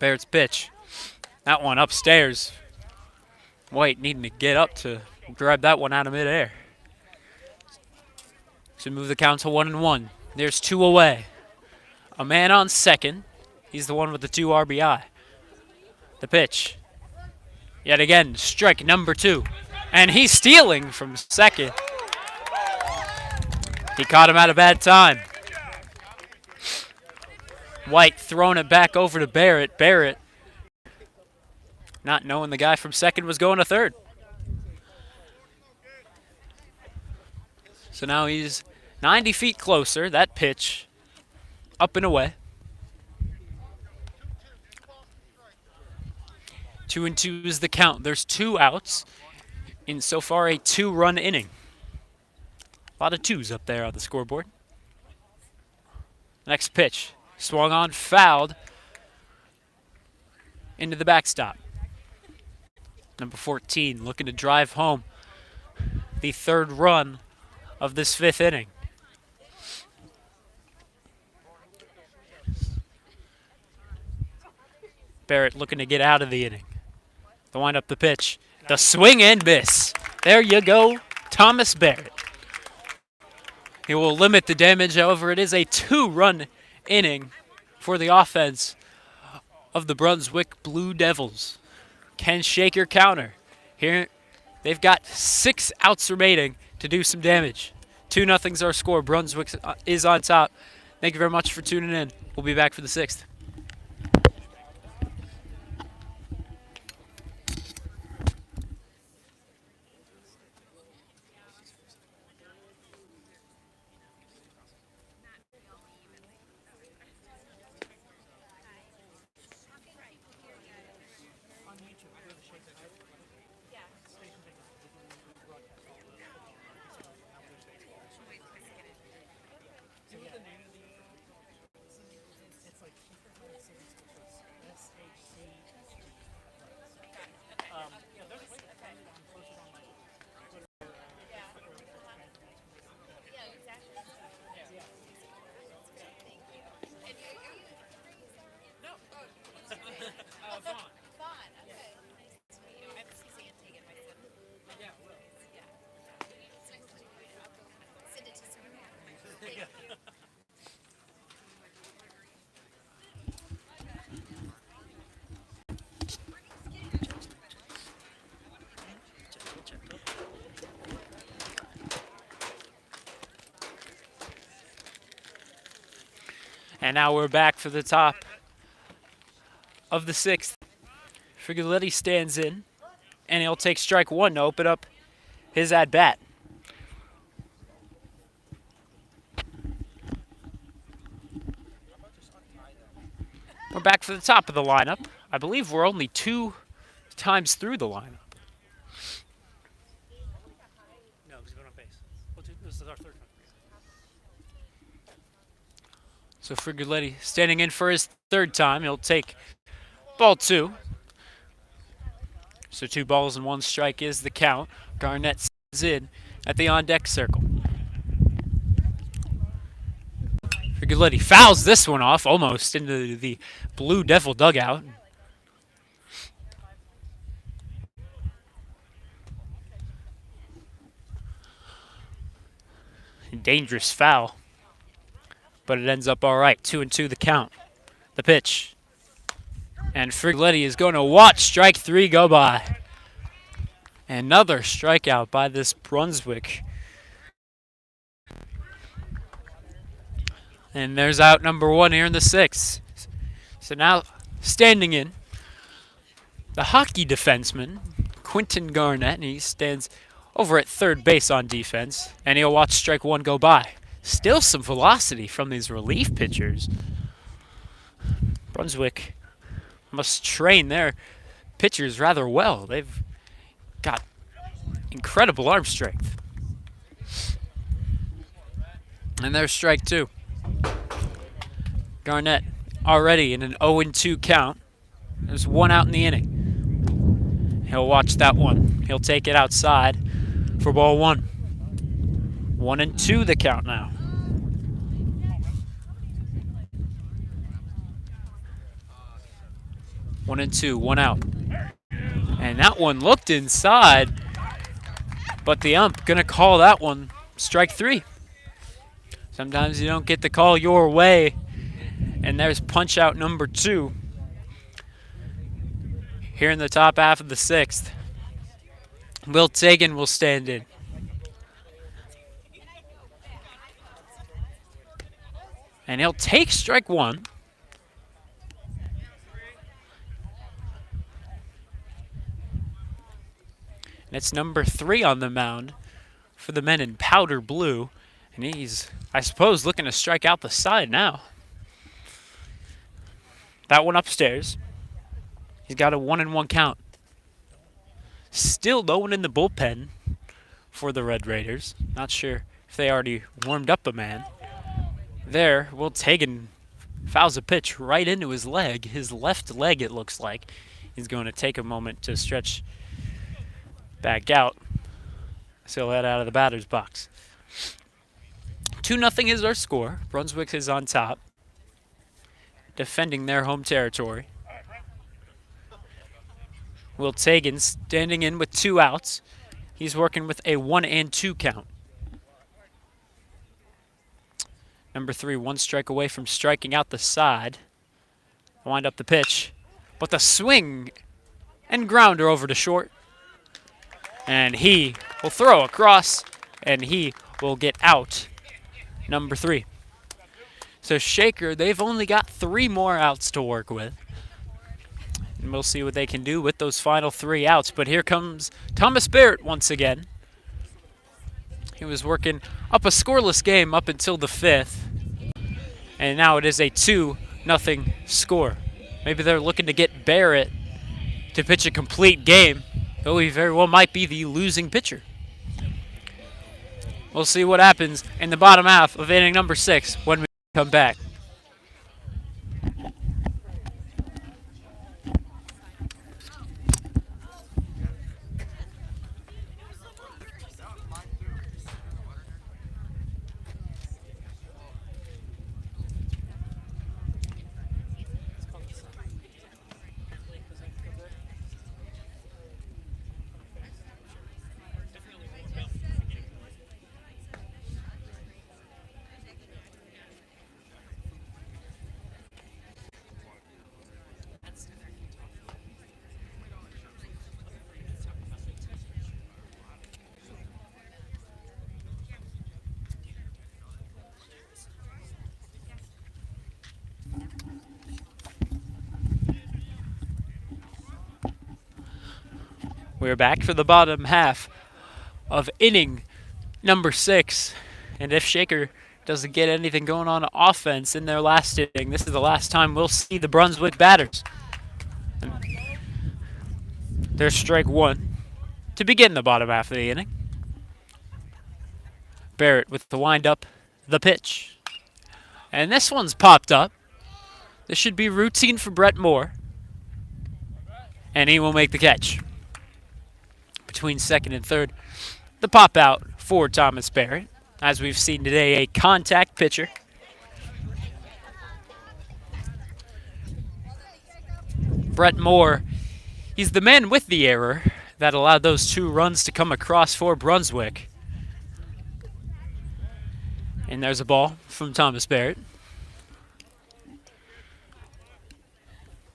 Speaker 1: Barrett's pitch. That one upstairs. White needing to get up to grab that one out of midair. Should move the count to 1-1. There's 2 away. A man on second. He's the one with the 2 RBI. The pitch. Yet again, strike number 2. And he's stealing from second. He caught him at a bad time. White throwing it back over to Barrett. Barrett, not knowing the guy from second was going to third. So now he's 90 feet closer. That pitch up and away. 2-2 is the count. There's 2 outs in so far a 2-run inning. A lot of 2s up there on the scoreboard. Next pitch. Swung on, fouled. Into the backstop. Number 14 looking to drive home the 3rd run of this 5th inning. Barrett looking to get out of the inning. The wind up the pitch. The swing and miss. There you go, Thomas Barrett. He will limit the damage. However, it is a 2-run inning for the offense of the Brunswick Blue Devils. Can Shaker counter? Here, they've got 6 outs remaining to do some damage. 2-0's our score. Brunswick is on top. Thank you very much for tuning in. We'll be back for the 6th. And now we're back for the top of the 6th. Frigoletti stands in, and he'll take strike 1 to open up his at-bat. We're back for the top of the lineup. I believe we're only 2 times through the lineup.
Speaker 2: No, because we're on base. This is our 3rd one.
Speaker 1: So Frigoletti standing in for his 3rd time. He'll take ball 2. So 2 balls and 1 strike is the count. Garnett stands in at the on-deck circle. Frigoletti fouls this one off almost into the Blue Devil dugout. Dangerous foul. But it ends up all right. 2-2 the count. The pitch. And Frigoletti is going to watch strike 3 go by. Another strikeout by this Brunswick. And there's out number 1 here in the 6th. So now standing in, the hockey defenseman, Quentin Garnett, and he stands over at 3rd base on defense, and he'll watch strike 1 go by. Still some velocity from these relief pitchers. Brunswick must train their pitchers rather well. They've got incredible arm strength. And there's strike 2. Garnett already in an 0-2 count. There's 1 out in the inning. He'll watch that one. He'll take it outside for ball 1. 1-2 the count now. One and two, 1 out. And that one looked inside, but the ump gonna call that one strike 3. Sometimes you don't get the call your way. And there's punch out number 2 here in the top half of the 6th. Will Tagan will stand in. And he'll take strike 1. And it's number 3 on the mound for the men in powder blue. And he's, I suppose, looking to strike out the side now. That one upstairs. He's got a 1-1 count. Still no one in the bullpen for the Red Raiders. Not sure if they already warmed up a man. There, Will Tagan fouls a pitch right into his leg. His left leg, it looks like. He's going to take a moment to stretch back out. So he'll head out of the batter's box. 2-0 is our score. Brunswick is on top, defending their home territory. Will Tagan standing in with 2 outs. He's working with a 1-2 count. Number 3, 1 strike away from striking out the side. Wind up the pitch, but the swing and grounder over to short. And he will throw across, and he will get out. Number 3. So Shaker, they've only got 3 more outs to work with. And we'll see what they can do with those final 3 outs. But here comes Thomas Barrett once again. He was working up a scoreless game up until the 5th. And now it is a 2-0 score. Maybe they're looking to get Barrett to pitch a complete game, though he very well might be the losing pitcher. We'll see what happens in the bottom half of inning number 6 when we come back. We're back for the bottom half of inning number 6. And if Shaker doesn't get anything going on offense in their last inning, this is the last time we'll see the Brunswick batters. There's strike 1 to begin the bottom half of the inning. Barrett with the windup, the pitch. And this one's popped up. This should be routine for Brett Moore. And he will make the catch. Between second and third, the pop out for Thomas Barrett. As we've seen today, a contact pitcher. Brett Moore, he's the man with the error that allowed those 2 runs to come across for Brunswick. And there's a ball from Thomas Barrett.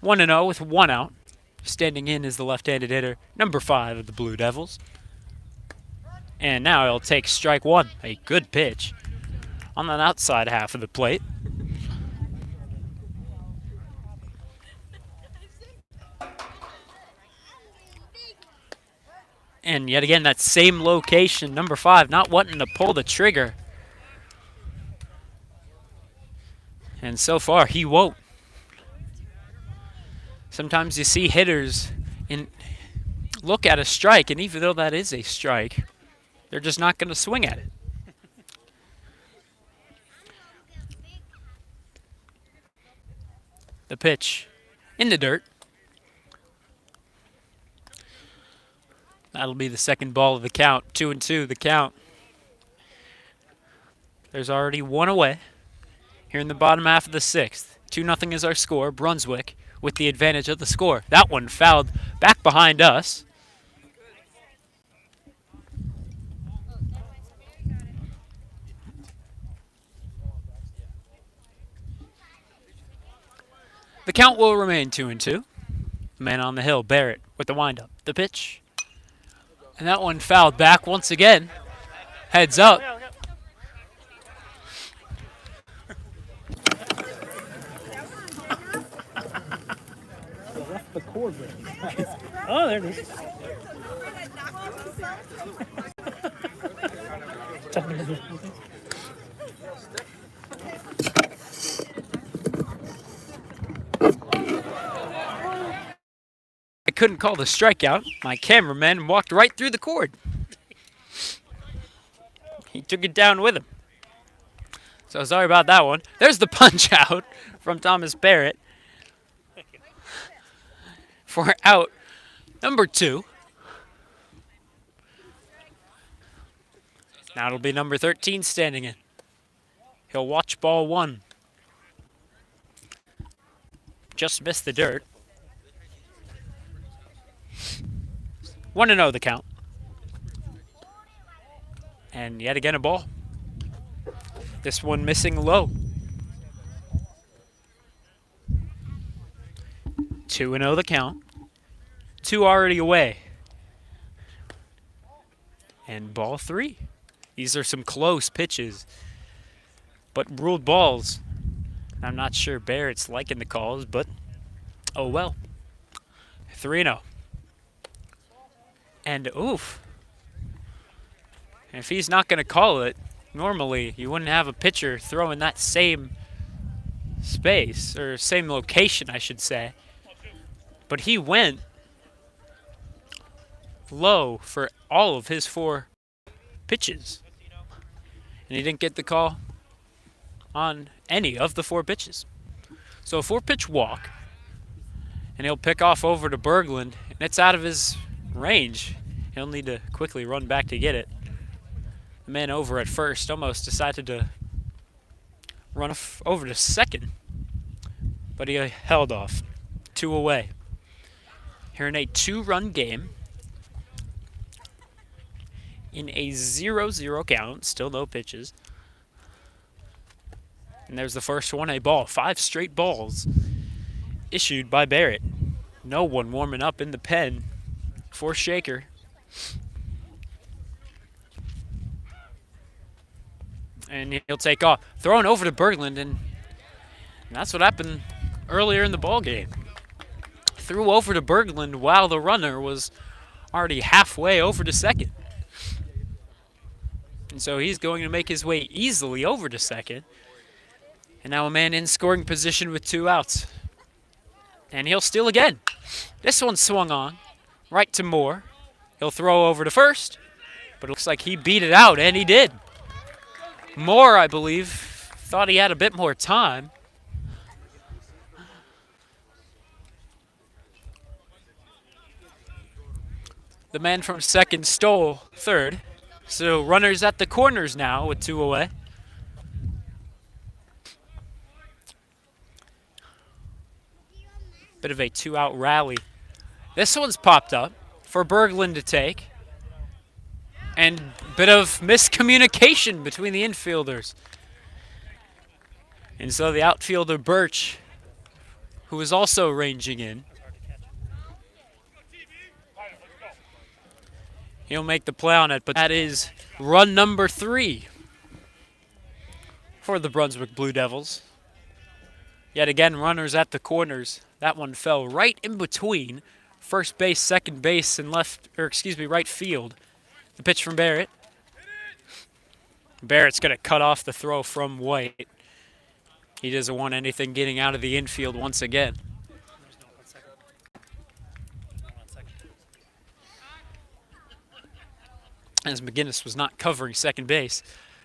Speaker 1: 1-0 with 1 out. Standing in is the left-handed hitter, number 5 of the Blue Devils. And now he'll take strike 1, a good pitch, on the outside half of the plate. And yet again, that same location, number 5, not wanting to pull the trigger. And so far, he won't. Sometimes you see hitters look at a strike, and even though that is a strike, they're just not going to swing at it. The pitch in the dirt. That'll be the second ball of the count. 2-2 the count. There's already 1 away here in the bottom half of the 6th. 2-0 is our score. Brunswick with the advantage of the score. That one fouled back behind us. The count will remain 2-2. The man on the hill, Barrett, with the windup. The pitch. And that one fouled back once again. Heads up.
Speaker 2: Left the cord ring. Oh, there it is.
Speaker 1: I couldn't call the strikeout. My cameraman walked right through the cord. He took it down with him. So sorry about that one. There's the punch out from Thomas Barrett for out number 2. Now it'll be number 13 standing in. He'll watch ball 1. Just missed the dirt. 1-0 the count. And yet again a ball. This one missing low. 2-0 the count. 2 already away. And ball 3. These are some close pitches, but ruled balls. I'm not sure Barrett's liking the calls, but oh well. 3-0. And oof. If he's not going to call it, normally you wouldn't have a pitcher throw in that same space, or same location, I should say. But he went low for all of his 4 pitches. And he didn't get the call on any of the 4 pitches. So a 4-pitch walk, and he'll pick off over to Berglund, and it's out of his range. He'll need to quickly run back to get it. The man over at first almost decided to run over to second, but he held off. 2 away. Here in a 2-run game, in a 0-0 count, still no pitches. And there's the first one, a ball. 5 straight balls issued by Barrett. No one warming up in the pen for Shaker. And he'll take off. Throwing over to Berglund, and that's what happened earlier in the ball game. Threw over to Berglund while the runner was already halfway over to second. And so he's going to make his way easily over to second. And now a man in scoring position with 2 outs. And he'll steal again. This one swung on. Right to Moore. He'll throw over to first. But it looks like he beat it out, and he did. Moore, I believe, thought he had a bit more time. The man from second stole third. So runners at the corners now with 2 away. Bit of a 2-out rally. This one's popped up for Berglund to take. And bit of miscommunication between the infielders. And so the outfielder Birch, who is also ranging in, he'll make the play on it, but that is run number 3 for the Brunswick Blue Devils. Yet again, runners at the corners. That one fell right in between first base, second base, and right field. The pitch from Barrett. Barrett's going to cut off the throw from White. He doesn't want anything getting out of the infield once again. As McGinnis was not covering second base.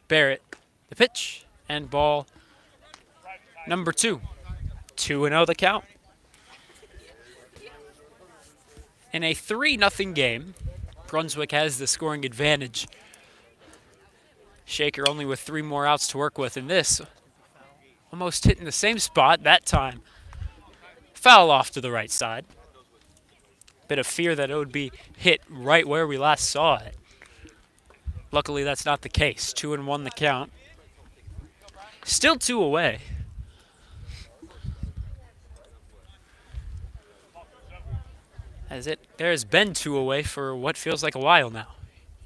Speaker 1: Barrett, the pitch, and ball number 2. 2-0 the count. In a 3-0 game, Brunswick has the scoring advantage. Shaker only with 3 more outs to work with, and this almost hitting the same spot that time. Foul off to the right side. Bit of fear that it would be hit right where we last saw it. Luckily, that's not the case. 2-1 the count. Still 2 away. As it there's been two away for what feels like a while now.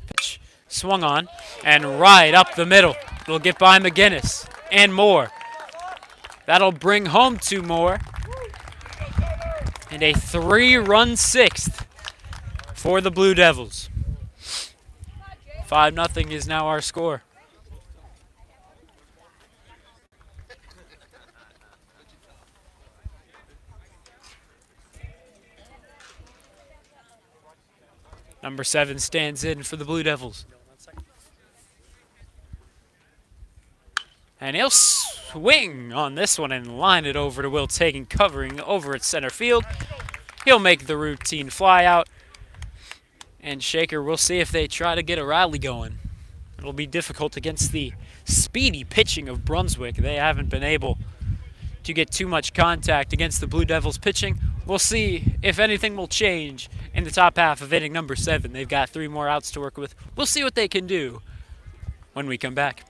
Speaker 1: Pitch swung on and right up the middle. It'll get by McGinnis and Moore. That'll bring home two more. And a 3-run sixth for the Blue Devils. 5-0 is now our score. Number 7 stands in for the Blue Devils. And he'll swing on this one and line it over to Will Tagan, covering over at center field. He'll make the routine fly out. And Shaker, we'll see if they try to get a rally going. It'll be difficult against the speedy pitching of Brunswick. They haven't been able to get too much contact against the Blue Devils pitching. We'll see if anything will change in the top half of inning number 7. They've got 3 more outs to work with. We'll see what they can do when we come back.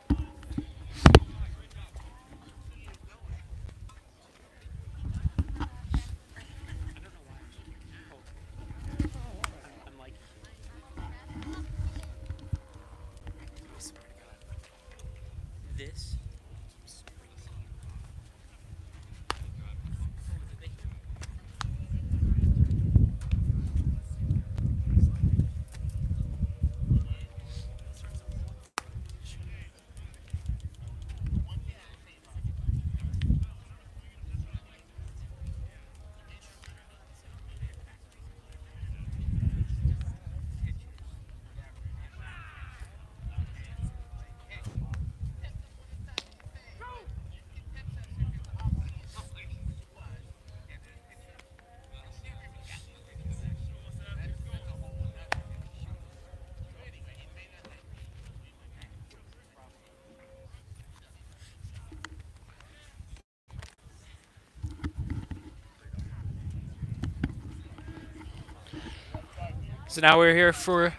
Speaker 1: So now we're here for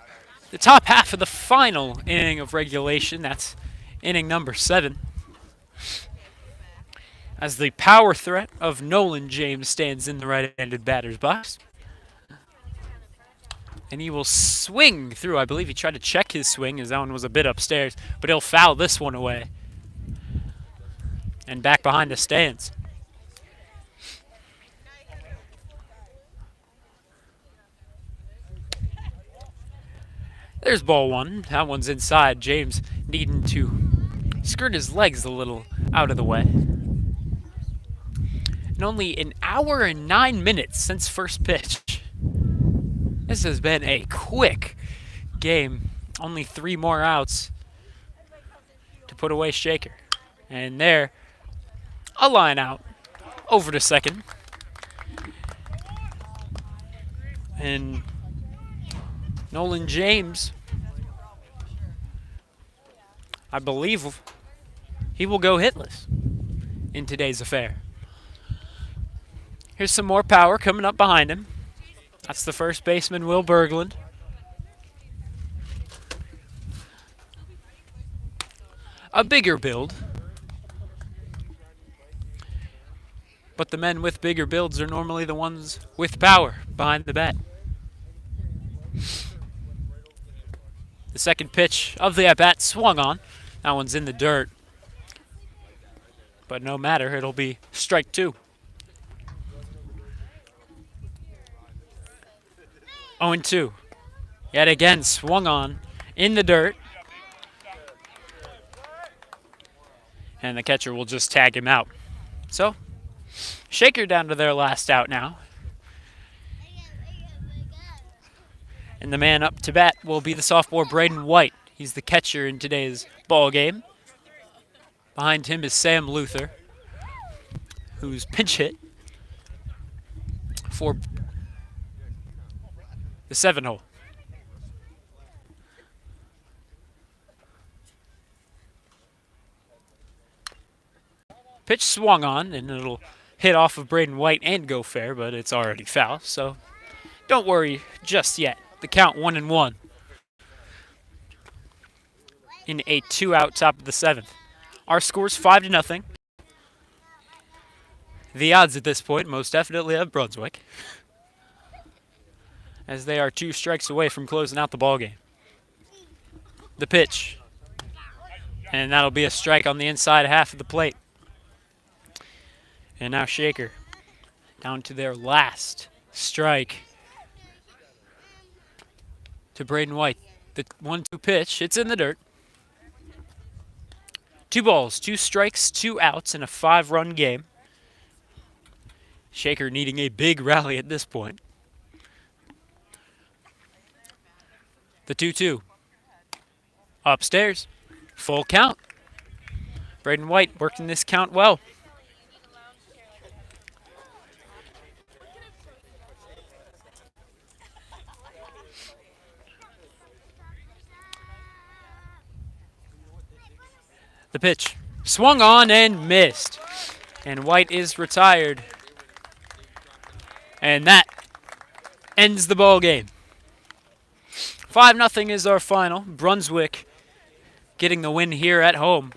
Speaker 1: the top half of the final inning of regulation. That's inning number 7. As the power threat of Nolan James stands in the right-handed batter's box. And he will swing through. I believe he tried to check his swing as that one was a bit upstairs, but he'll foul this one away. And back behind the stands. There's ball 1. That one's inside. James needing to skirt his legs a little out of the way. And only an hour and 9 minutes since first pitch. This has been a quick game. Only 3 more outs to put away Shaker. And there, a line out over to second. And Nolan James, I believe he will go hitless in today's affair. Here's some more power coming up behind him. That's the first baseman, Will Berglund. A bigger build. But the men with bigger builds are normally the ones with power behind the bat. The second pitch of the at-bat swung on. That one's in the dirt. But no matter, it'll be strike 2. 0-2. Yet again, swung on in the dirt. And the catcher will just tag him out. So, Shaker down to their last out now. And the man up to bat will be the sophomore Braden White. He's the catcher in today's ball game. Behind him is Sam Luther, who's pinch hit for the 7-hole. Pitch swung on, and it'll hit off of Braden White and go fair, but it's already foul, so don't worry just yet. The count 1-1 in a 2-out top of the 7th. Our score's 5-0. The odds at this point most definitely have Brunswick. as they are 2 strikes away from closing out the ball game. The pitch, and that'll be a strike on the inside half of the plate. And now Shaker down to their last strike to Braden White. The 1-2 pitch, it's in the dirt. 2 balls, 2 strikes, 2 outs in a 5-run game. Shaker needing a big rally at this point. The 2-2. Upstairs. Full count. Braden White working this count well. The pitch. Swung on and missed. And White is retired. And that ends the ball game. 5-0 is our final. Brunswick getting the win here at home.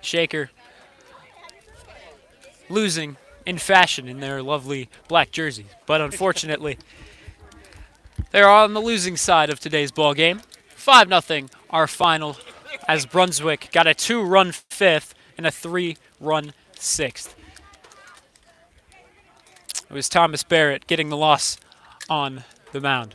Speaker 1: Shaker losing in fashion in their lovely black jerseys. But unfortunately, they're on the losing side of today's ball game. 5-0 our final, as Brunswick got a 2-run 5th and a 3-run 6th. It was Thomas Barrett getting the loss on the mound.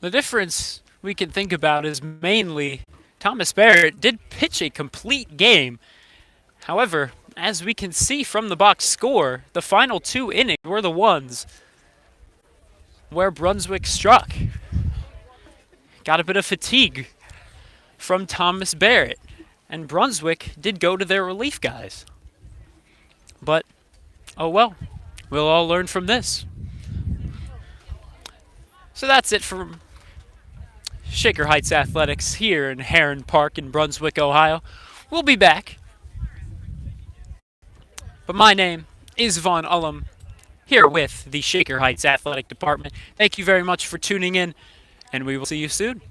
Speaker 1: The difference we can think about is mainly Thomas Barrett did pitch a complete game. However, as we can see from the box score, the final 2 innings were the ones where Brunswick struck. Got a bit of fatigue from Thomas Barrett, and Brunswick did go to their relief guys. But, oh well, we'll all learn from this. So that's it from Shaker Heights Athletics here in Heron Park in Brunswick, Ohio. We'll be back. But my name is Vaughn Ullum, here with the Shaker Heights Athletic Department. Thank you very much for tuning in, and we will see you soon.